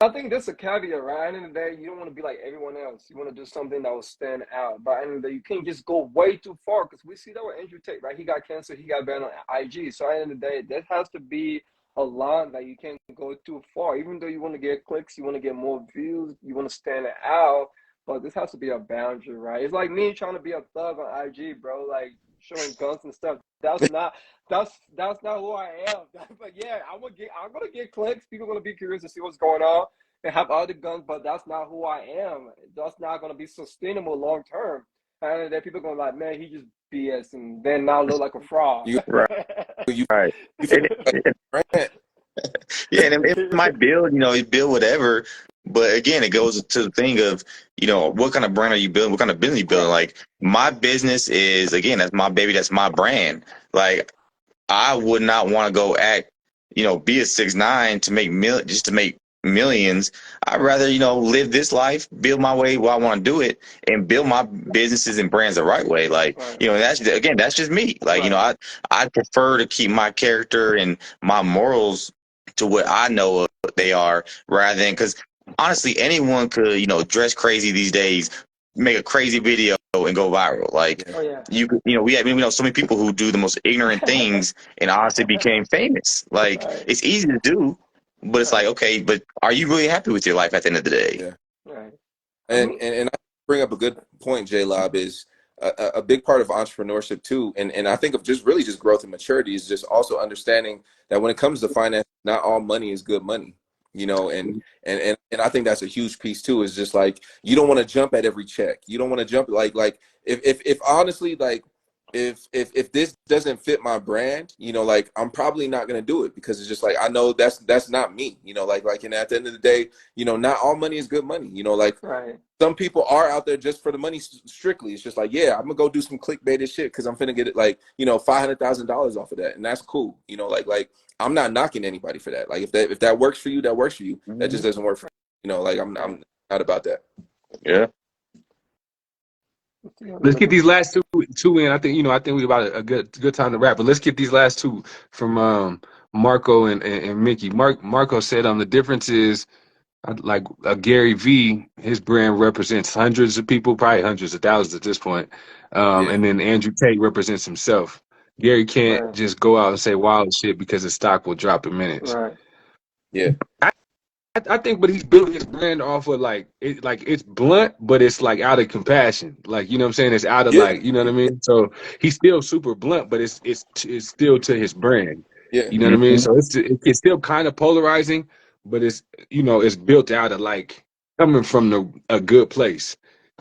I think that's a caveat, right? At the end of the day, you don't want to be like everyone else. You want to do something that will stand out. But at the end of the day, you can't just go way too far, because we see that with Andrew Tate, right? He got canceled. He got banned on IG. So at the end of the day, there has to be a line that you can't go too far. Even though you want to get clicks, you want to get more views, you want to stand out, but this has to be a boundary, right? It's like me trying to be a thug on IG, bro, like showing guns and stuff. That's not who I am. But yeah, I'm gonna get clicks. People are gonna be curious to see what's going on and have other guns, but that's not who I am. That's not gonna be sustainable long term. And then people are gonna like, man, he just BS, and then now look like a fraud. Right. Yeah, and it might build, it build whatever. But again, it goes to the thing of, what kind of brand are you building? What kind of business are you building? Like, my business is, again, that's my baby, that's my brand. Like, I would not want to go act, be a 6'9" to make just to make millions. I'd rather, live this life, build my way where I want to do it, and build my businesses and brands the right way. Like, that's just me. Like, I prefer to keep my character and my morals to what I know they are, rather than, because honestly, anyone could, dress crazy these days, make a crazy video and go viral. Like, we know so many people who do the most ignorant things and honestly became famous. Like, it's easy to do, but it's like, okay, but are you really happy with your life at the end of the day? And I bring up a good point, J-Lob, is a big part of entrepreneurship too, and I think of just growth and maturity is just also understanding that when it comes to finance, not all money is good money. you know, and I think that's a huge piece too, is just like, you don't want to jump at every check. You don't want to jump like if honestly, like if this doesn't fit my brand, you know, like I'm probably not going to do it, because it's just like, I know that's not me, you know, like, and at the end of the day, you know, not all money is good money, you know, like Right. some people are out there just for the money strictly. It's just like, yeah, I'm gonna go do some clickbaited shit because I'm finna get it, like, you know, $500,000 off of that, and that's cool. You know, like I'm not knocking anybody for that. Like if that works for you, that works for you. That just doesn't work for me. You know, like I'm not about that. Yeah. Let's get these last two in. I think we about a good time to wrap. But let's get these last two from Marco and Mickey. Marco said the difference is, like Gary V, his brand represents hundreds of people, probably hundreds of thousands at this point. Yeah, And then Andrew Tate represents himself. Gary can't Right. just go out and say wild shit because his stock will drop in minutes. Right. yeah, I think, but he's building his brand off of like it's blunt, but it's like out of compassion. Like, you know what I'm saying? It's out of, yeah, like, you know what I mean? So he's still super blunt, but it's still to his brand. yeah, You know what I mean? So it's still kind of polarizing, but it's built out of, like, coming from a good place.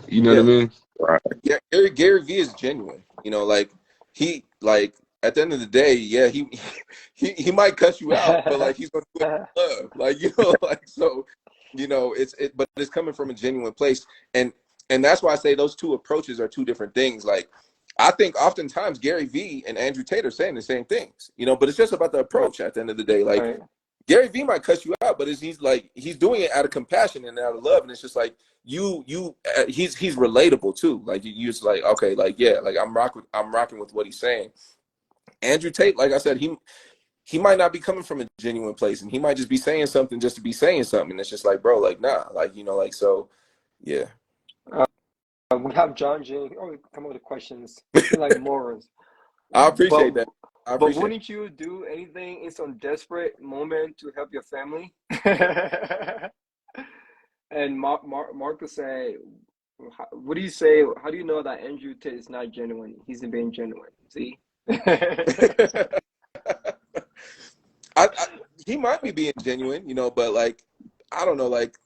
You know what I yeah. mean? Right. Yeah, Gary V is genuine. You know, like he like at the end of the day, yeah, he might cuss you out, but like he's gonna do it with love. Like, you know, like, so, you know, but it's coming from a genuine place. And that's why I say those two approaches are two different things. Like, I think oftentimes Gary V and Andrew Tate are saying the same things, you know, but it's just about the approach at the end of the day. Like, Right. Gary V might cuss you out, but he's doing it out of compassion and out of love, and it's just like, he's relatable too. Like, you just like, okay, like, yeah, like I'm rocking with what he's saying. Andrew Tate, like I said, he might not be coming from a genuine place, and he might just be saying something just to be saying something. And it's just like, bro, like, nah, like, you know, like, so, yeah. We have John Jane. Oh, come up with questions. They're like morons. I But appreciate that. I but appreciate it. wouldn't you do anything in some desperate moment to help your family? And Marcus say, what do you say? How do you know that Andrew Tate is not genuine? He's being genuine. See? I, he might be being genuine, you know, but like, I don't know, like,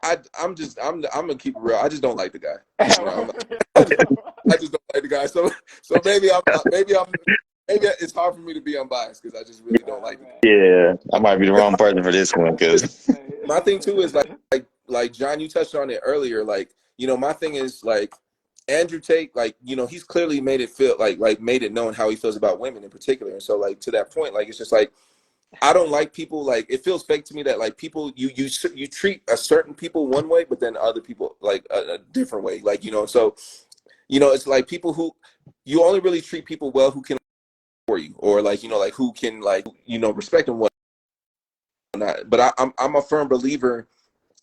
I'm gonna keep it real. I just don't like the guy. You know, I just don't like the guy. So maybe it's hard for me to be unbiased, because I just really don't like the guy. Yeah, I might be the wrong person for this one, because My thing too is like John, you touched on it earlier. Like, you know, my thing is, like, Andrew Tate, like, you know, he's clearly made it feel like made it known how he feels about women in particular. And so, like, to that point, like, it's just like, I don't like people, like, it feels fake to me that, like, people, you treat a certain people one way, but then other people like a different way. Like, you know, so, you know, it's like people who, you only really treat people well who can for you, or, like, you know, like, who can, like, you know, respect and whatnot. But I'm a firm believer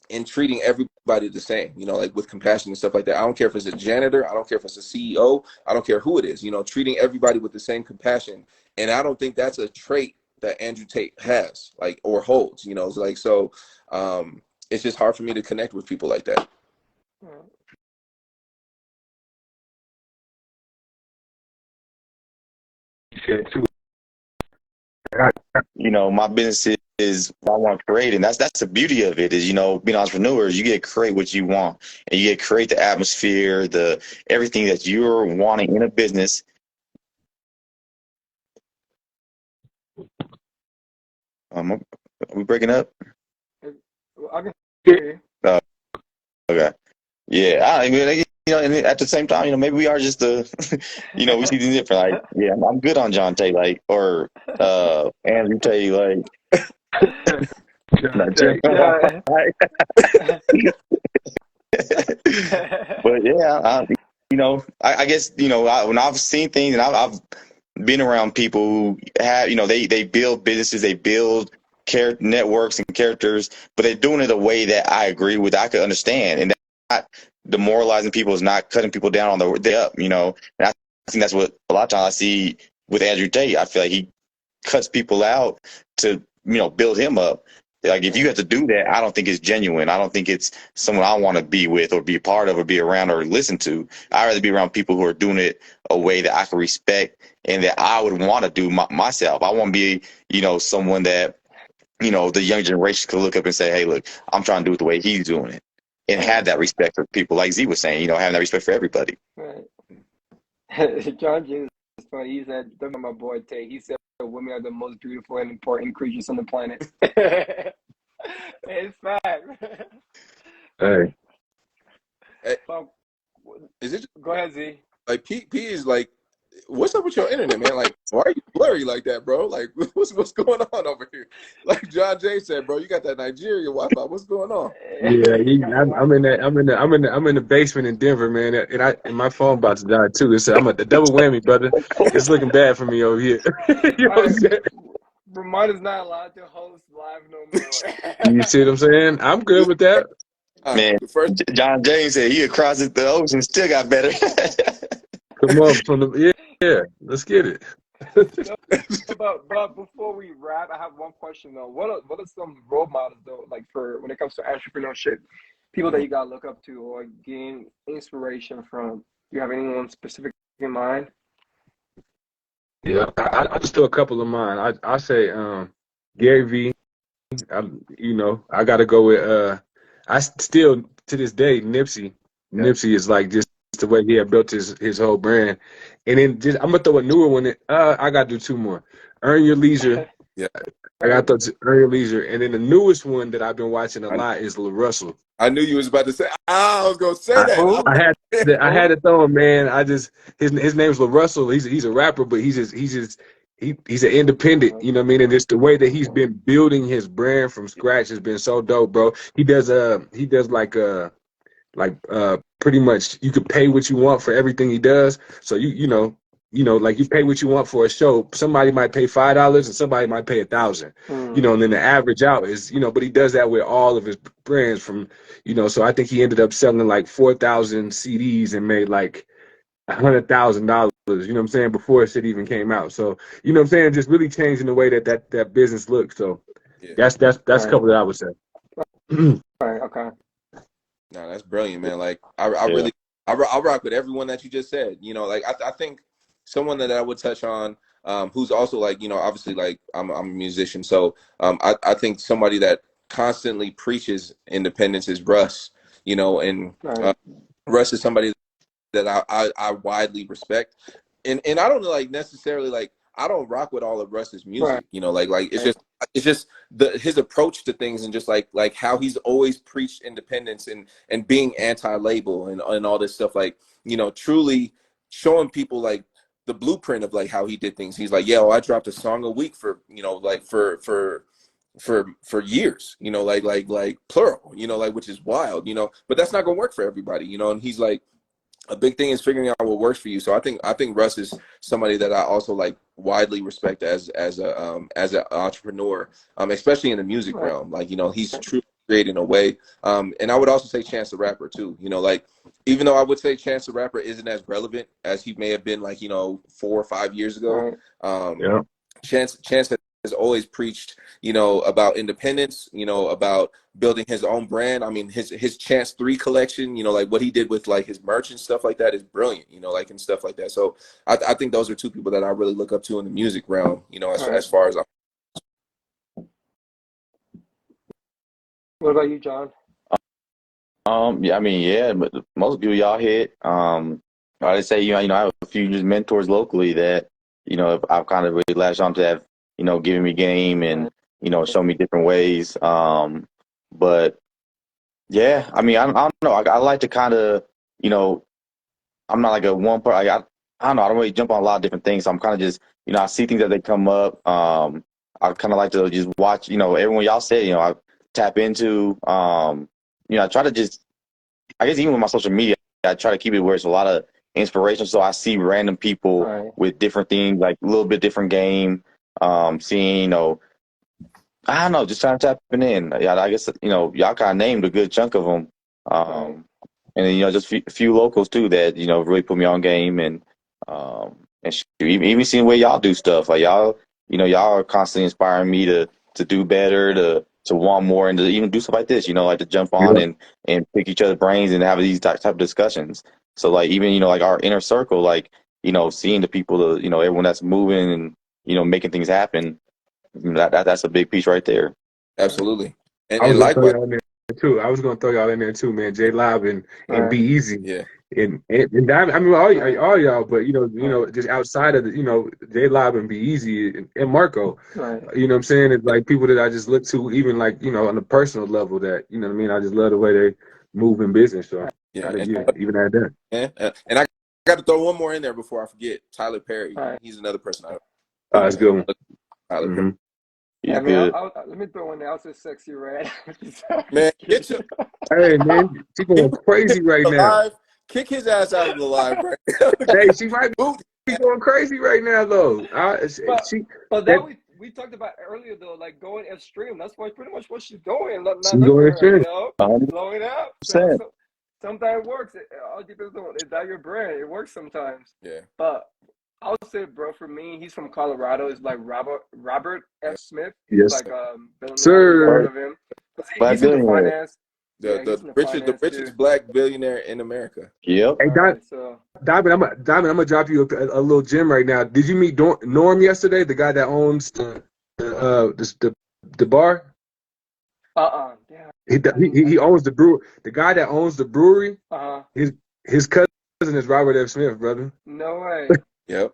in treating everybody the same, you know, like, with compassion and stuff like that. I don't care if it's a janitor, I don't care if it's a CEO, I don't care who it is, you know, treating everybody with the same compassion. And I don't think that's a trait that Andrew Tate has, like, or holds, you know. It's like, so it's just hard for me to connect with people like that. you know, my business is what I want to create, and that's the beauty of it. Is, you know, being entrepreneurs, you get to create what you want, and you get to create the atmosphere, the everything that you're wanting in a business. Are we breaking up? I can hear Uh, okay. Yeah, I mean, you know, and at the same time, you know, maybe we are just you know, we see things different. Like, yeah, I'm good on John Tate, like, or Andrew Tate, like, not Jim. Yeah. But yeah, you know, I guess, you know, when I've seen things, and I've been around people who have, you know, they build businesses, they build networks and characters, but they're doing it a way that I agree with, I could understand, and not demoralizing people, is not cutting people down on the way up, you know. And I think that's what a lot of times I see with Andrew Tate. I feel like he cuts people out to, you know, build him up. Like, if you have to do that, I don't think it's genuine. I don't think it's someone I want to be with, or be a part of, or be around, or listen to. I'd rather be around people who are doing it a way that I can respect and that I would want to do myself. I want to be, you know, someone that the young generation could look up and say, hey, look, I'm trying to do it the way he's doing it, and have that respect for people, like Z was saying, having that respect for everybody. Right. John James is funny. He said, "Don't my boy Tay." He said, "Women are the most beautiful and important creatures on the planet." It's fact. Hey, But, Is it go ahead, Z. like P is like, what's up with your internet, man? Like, why are you blurry like that, bro? Like, what's going on over here? Like John Jay said, bro, you got that Nigeria Wi-Fi. What's going on? yeah, I'm in the basement in Denver, man, and my phone about to die too. I'm a double whammy, brother. It's looking bad for me over here. You know what I'm saying? Ramond is not allowed to host live no more. You see what I'm saying? I'm good with that. Man, First, John James said he across the ocean still got better. Come on, yeah, let's get it. But before we wrap, I have one question though. What are some role models though, like for when it comes to entrepreneurship, people that you gotta look up to or gain inspiration from? Do you have anyone specific in mind? Yeah, I just throw a couple of mine. I say Gary V. I got to go with. I still to this day Nipsey. Yeah. Nipsey is like just the way he had built his whole brand, and then just I'm gonna throw a newer one. I got to do two more. Earn Your Leisure. Yeah. I got to Earn Your Leisure, and then the newest one that I've been watching a lot is Lil Russell. I knew you was about to say. I was gonna say that. I had to throw him, man. His name's Lil Russell. He's a rapper, but he's an independent. You know what I mean? And it's the way that he's been building his brand from scratch has been so dope, bro. He does pretty much you could pay what you want for everything he does. So like you pay what you want for a show. Somebody might pay $5 and somebody might pay 1,000. And then the average out is, but he does that with all of his brands from, so I think he ended up selling like 4,000 CDs and made like $100,000, you know what I'm saying, before shit even came out. So, you know what I'm saying, just really changing the way that business looks. So Yeah. that's a couple that I would say. All right, okay. No, that's brilliant, man. Like I really I rock with everyone that you just said. Like I think someone that I would touch on, who's also like, obviously like I'm a musician, so I think somebody that constantly preaches independence is Russ. And Russ is somebody that I widely respect, and I don't like necessarily like I don't rock with all of Russ's music, like it's just his approach to things and just like how he's always preached independence and being anti-label and all this stuff, like truly showing people like the blueprint of like how he did things. He's like, yeah, I dropped a song a week for like for years, like plural, like, which is wild, but that's not gonna work for everybody, and he's like, a big thing is figuring out what works for you. So I think Russ is somebody that I also like widely respect as an entrepreneur, especially in the music realm. Like, he's truly creating a way. And I would also say Chance the Rapper too. Like, even though I would say Chance the Rapper isn't as relevant as he may have been like 4 or 5 years ago. Chance has always preached, about independence, about building his own brand. I mean, his Chance 3 collection, like what he did with like his merch and stuff like that is brilliant, like, and stuff like that. So I think those are two people that I really look up to in the music realm, as far as What about you, John? Yeah, I mean, yeah, but most people y'all hit. I'd say, I have a few just mentors locally that, I've kind of really latched on to have, giving me game and, show me different ways. But yeah, I mean, I don't know. I like to kind of, I'm not like a one part. I don't know. I don't really jump on a lot of different things. So I'm kind of just, I see things as they come up. I kind of like to just watch, everyone y'all said, I tap into, I try to just, I guess even with my social media, I try to keep it where it's a lot of inspiration. So I see random people with different things, like a little bit different game, seeing, I don't know, just trying to tap in. Yeah, I guess, y'all kind of named a good chunk of them. And then, just a few locals too that, really put me on game and even seeing the way y'all do stuff. Like y'all are constantly inspiring me to do better, to want more, and to even do stuff like this, like to jump on and pick each other's brains and have these type of discussions. So like even, like our inner circle, like, seeing the people, everyone that's moving and, making things happen, that's a big piece right there. Absolutely. I was And gonna throw likewise, y'all in there too. I was gonna throw y'all in there too, man. J Live and Be Right. Easy yeah. and Diamond. I mean, Right. all y'all, but Right. just outside of the, J Live and Be Easy and Marco. Right. You know what I'm saying? It's like people that I just look to, even like on a personal level. That you know what I mean. I just love the way they move in business. So Yeah. Right. even at that. And I got to throw one more in there before I forget. Tyler Perry. Right. He's another person I That's a good one. Tyler Perry. Mm-hmm. Yeah, He's I mean, good. let me throw in there. I was just sexy red. Man, Just kidding. Hey man, she going crazy right now. alive. Kick his ass out of the live, right? Hey, she might be going crazy right now though. But She but that that we talked about earlier though, like going extreme. That's what pretty much what she's doing. Now she's look at going her, extreme. 100%. blowing up. So sometimes it works. It all depends on is that your brand. It works sometimes. Yeah. But I would say, bro, for me, he's from Colorado. It's like Robert Yeah. F. Smith. He's Yes, like billionaire. You sir. heard of him? 'Cause Black he's into billionaire. finance. Yeah, The he's into the finance too. richest black billionaire in America. Yep. Hey, Right. So Diamond, I'm gonna drop you a little gem right now. Did you meet Norm yesterday? The guy that owns the bar. yeah. He owns the brew. The guy that owns the brewery. His cousin is Robert F. Smith, brother. No way. Yep.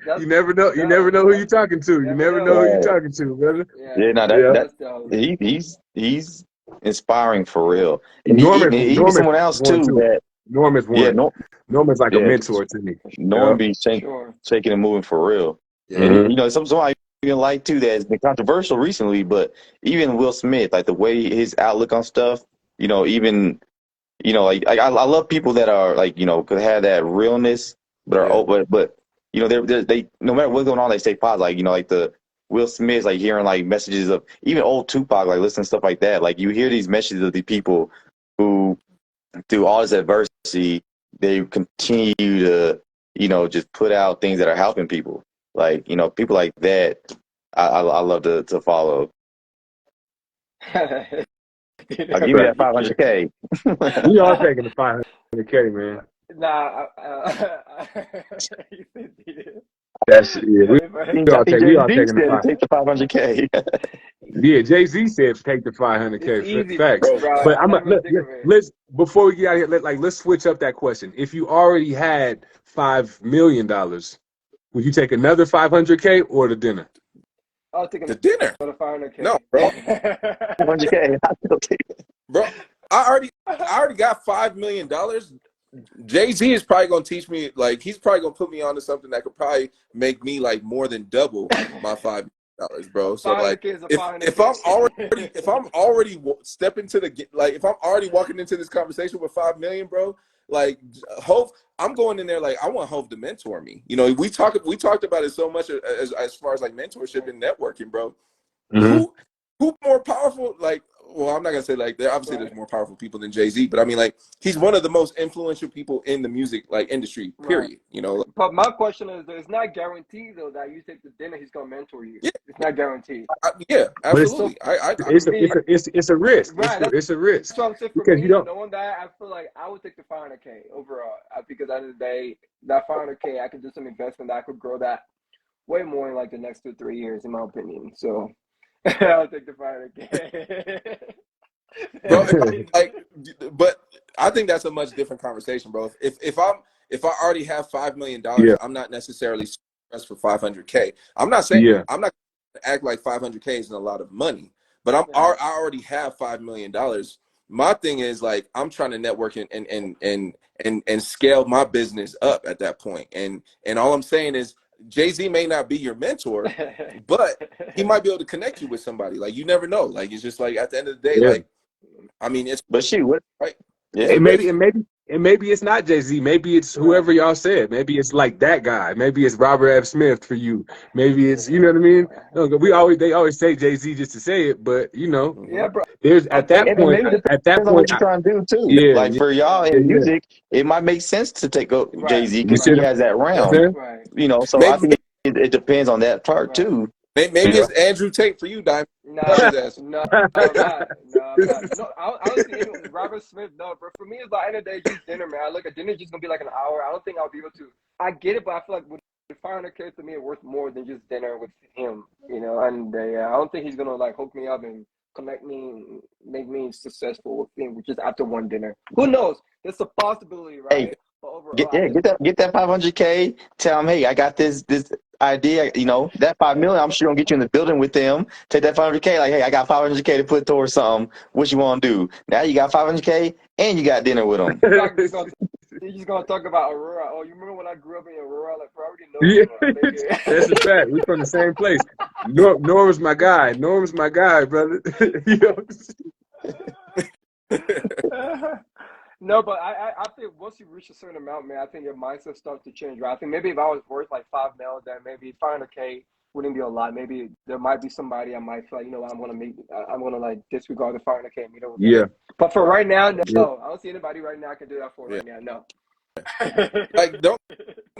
That's You never know. You never dope. know who you're talking to. You Never never know know. who you're Right. talking to, brother. Yeah, Yeah, no, Yeah. that's dope. he's inspiring for real. And Norm even is someone else one too too. that Norm is yeah, one. Norm is like a yeah, mentor to me. Norm Yeah. be Sure. shaking and moving for real. Yeah. And Mm-hmm. somebody even like too that's been controversial recently, but even Will Smith, like the way his outlook on stuff, even like I love people that are like could have that realness, but are Yeah. but they no matter what's going on, they stay positive. Like like the Will Smith, like hearing like messages of even old Tupac, like listening to stuff like that. Like you hear these messages of the people who through all this adversity, they continue to just put out things that are helping people. Like people like that, I love to follow. I'll give you that 500K. We all taking the 500K, man. Nah, That's yeah. if I, I think We Jay all Z taking the said to five. take the 500K. Yeah, Jay-Z said take the it's 500K. easy, Facts. Bro. bro. But I never even think of it. let's before we get out of here, let's switch up that question. If you already had $5 million, would you take another 500K or the dinner? I'll take The dinner. another No, 500K. bro. 500K. I still take it. Bro. I already got $5 million. Jay-Z is probably gonna teach me, like he's probably gonna put me onto something that could probably make me like more than double my $5 million, bro. So like 500K is a if 500K. I'm already stepping to like if I'm already walking into this conversation with 5 million, bro, like Hove, I'm going in there like I want Hove to mentor me. We talked about it so much as far as like mentorship and networking, bro. Mm-hmm. Who more powerful? Like, well, I'm not gonna say like there. Obviously, there's Right. more powerful people than Jay-Z, but I mean, like, he's one of the most influential people in the music like industry. Right. Period. But my question is, it's not guaranteed though that you take the dinner, he's gonna mentor you. Yeah, It's not guaranteed. yeah, But it's So absolutely. I for me, it's a risk. right. It's a risk That's what I'm saying. For because you me, don't. knowing that, I feel like I would take the 500K overall because at the end of the day, that 500K, I could do some investment that I could grow that way more in like the next 2 3 years, in my opinion. So I'll take the 500K. bro. If I, like, but I think that's a much different conversation, bro. If I already have $5 million, Yeah, I'm not necessarily stressed for 500K. I'm not saying yeah, I'm not gonna act like 500K isn't a lot of money, but I already have $5 million. My thing is like I'm trying to network and scale my business up at that point. And all I'm saying is Jay-Z may not be your mentor, but he might be able to connect you with somebody. Like you never know. Like it's just like at the end of the day, yeah. like I mean, it's But shoot, what? right. It's Yeah. a risk. And maybe it's not Jay-Z. Maybe it's whoever Right. y'all said. Maybe it's like that guy. Maybe it's Robert F. Smith for you. Maybe it's you know what I mean. No, they always say Jay-Z just to say it, but Yeah, bro. there's I at think that And point. maybe it At that depends on point, what you're trying to do too. yeah, Like for y'all yeah, in yeah. music, it might make sense to take right, Jay-Z You because see he right, what has that I'm Yeah. realm. saying? right, So I Maybe think it depends on that part right. too. maybe Yeah. it's Andrew Tate for you, Diamond. Out Nah, his ass. no, I'm not. No, I'm not. No, I don't see anyone. Robert Smith, no, bro. For me, it's like end of the day, just dinner, man. I look at dinner just gonna be like an hour. I don't think I'll be able to. I get it, but I feel like with 500K to me, it's worth more than just dinner with him. And I don't think he's gonna like hook me up and connect me, make me successful with things just after one dinner. Who knows? There's a possibility, right? Hey, But overall, get that 500K. Tell them, hey, I got this idea. You know, that 5 million, I'm sure gonna get you in the building with them. Take that 500K, like, hey, I got 500K to put towards something. What you want to do? Now you got 500K and you got dinner with them. you're just gonna talk about Aurora. Oh, you remember when I grew up in Aurora? Like, bro, I already know Yeah, Aurora. that's a fact. We're from the same place. Norm's my guy. Norm's my guy, brother. You know? No, but I think once you reach a certain amount, man, I think your mindset starts to change, right? I think maybe if I was worth like 5 mil, then maybe 500K wouldn't be a lot. Maybe there might be somebody I might feel like, you know what, I'm gonna like disregard the 500K and meet up with them. Yeah. But for right now, no. Yeah. I don't see anybody right now I can do that for Yeah. right now. No. Like,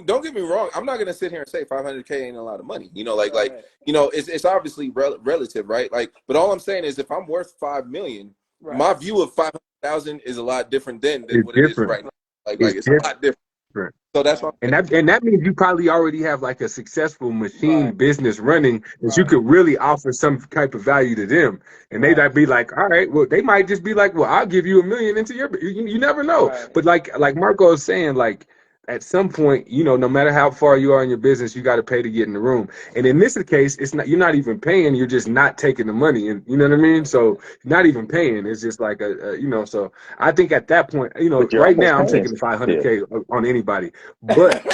don't get me wrong. I'm not gonna sit here and say 500K ain't a lot of money. You know, like Right. you know, it's obviously relative, right? Like, but all I'm saying is, if I'm worth 5 million, Right. my view of 500,000 is a lot different than It's what it is different. right now. Like it's a lot different. So that's why. And that means you probably already have like a successful machine Right. business running that you Right. could really offer some type of value to them. And they Right. might be like, all right, well, they might just be like, well, I'll give you $1 million into your, you never know. Right. But like Marco is saying, like at some point, you know, no matter how far you are in your business, you got to pay to get in the room. And in this case, it's not, you're not even paying, you're just not taking the money. And you know what I mean? So not even paying. It's just like you know, so I think at that point, you know, But you're right almost now I'm paying. taking the 500K on anybody. But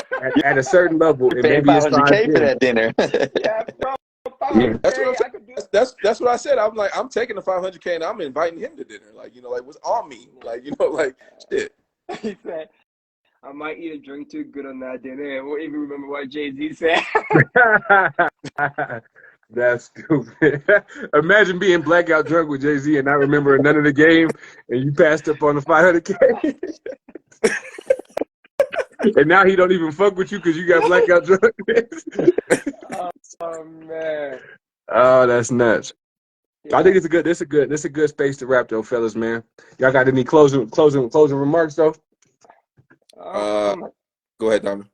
at a certain level, You're and paying maybe it's 500K for 5 that dinner. Yeah, bro. Yeah. 500K, That's what I'm saying. I could do it. That's what I said. I'm like, I'm taking the 500K and I'm inviting him to dinner. Like, you know, like what's on me? Like, you know, like shit. He said, I might eat a drink too good on that dinner. And we'll even remember what Jay-Z said. That's stupid. Imagine being blackout drunk with Jay-Z and not remembering none of the game, and you passed up on the 500K. And now he don't even fuck with you because you got blackout drunk. Oh man. Oh, that's nuts. Yeah. I think it's a good space to wrap though, fellas, man. Y'all got any closing remarks though? Go ahead, Diamond.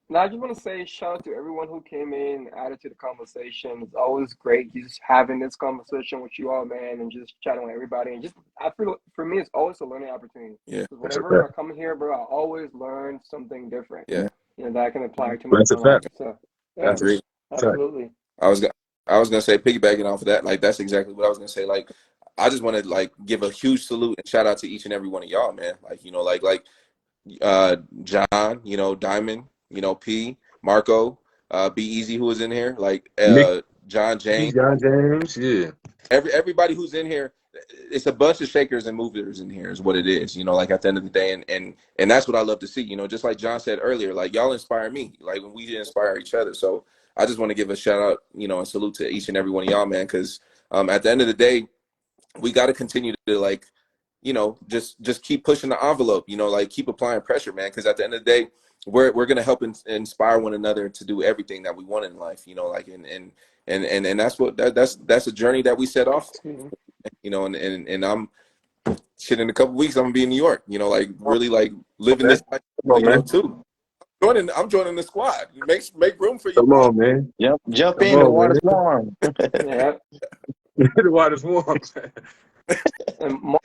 Now, I just want to say shout out to everyone who came in, added to the conversation. It's always great just having this conversation with you all, man, and just chatting with everybody. And just, I feel for me, it's always a learning opportunity. Yeah. Whenever I come here, bro, I always learn something different. Yeah. You know, that I can apply to my That's a life. fact. So, yeah, That's Agreed. absolutely. I was gonna say, piggybacking off of that, like that's exactly what I was gonna say. Like, I just want to like give a huge salute and shout out to each and every one of y'all, man. Like, you know, like John, you know, Diamond, you know, P, Marco, Be Easy, who was in here, like Nick, John James, yeah. everybody who's in here. It's a bunch of shakers and movers in here is what it is, you know, like at the end of the day. And that's what I love to see, you know, just like John said earlier, like y'all inspire me, like when we inspire each other. So I just want to give a shout out, you know, and salute to each and every one of y'all, man, because at the end of the day, we got to continue to like, you know, just keep pushing the envelope, you know, like keep applying pressure, man, because at the end of the day, we're gonna help inspire one another to do everything that we want in life, you know, like and that's what that's a journey that we set off, you know, and I'm shit in a couple weeks I'm gonna be in New York, you know, like really like living this life, you know, too. I'm joining the squad. Make room for you. Come on, man. Jump in. The water's warm. Yeah. The water's warm. And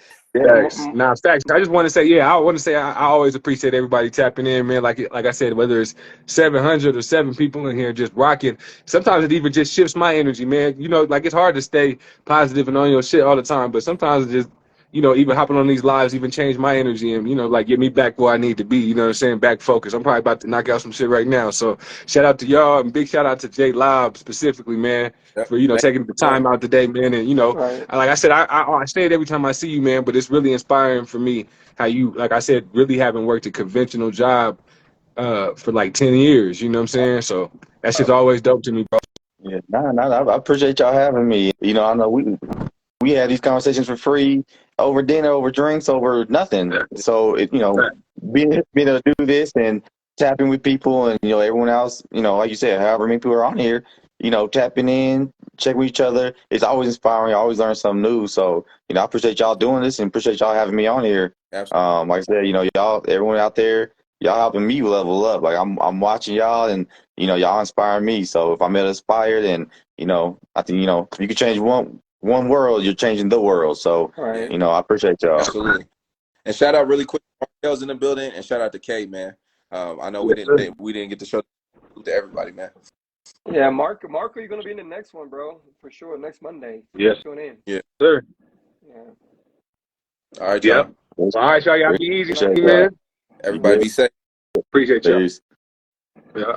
Stacks. I just want to say, I always appreciate everybody tapping in, man. Like I said, whether it's 700 or 7 people in here just rocking, sometimes it even just shifts my energy, man. You know, like it's hard to stay positive and on your shit all the time, but sometimes it just, you know, even hopping on these lives even change my energy and, you know, like get me back where I need to be, you know what I'm saying? Back focused. I'm probably about to knock out some shit right now. So shout out to y'all and big shout out to J Lob specifically, man, for, you know, taking the time out today, man. And, you know, right. like I said, I say it every time I see you, man, but it's really inspiring for me how you, like I said, really haven't worked a conventional job for like 10 years, you know what I'm saying? So that shit's always dope to me, bro. Yeah, I appreciate y'all having me. You know, I know we had these conversations for free over dinner, over drinks, over nothing. So you know, being able to do this and tapping with people, and you know, everyone else, you know, like you said, however many people are on here, you know, tapping in, check with each other. It's always inspiring. I always learn something new. So you know, I appreciate y'all doing this and appreciate y'all having me on here. Absolutely. Like I said, you know, y'all, everyone out there, y'all helping me level up. Like I'm watching y'all, and you know, y'all inspire me. So if I'm able to inspire, then you know, I think, you know, if you can change one one world, you're changing the world. So, All right. you know, I appreciate y'all. Absolutely. And shout out really quick, Markel's in the building, and shout out to Kay, man. I know we didn't get to show to everybody, man. Yeah, Mark, you're gonna be in the next one, bro, for sure. Next Monday. Yes. Tune in. Yeah. Sir. Yeah. All right, y'all. Yep. All right, y'all. Y'all be easy, Appreciate man. Everybody be safe. Appreciate y'all. Peace. Yeah.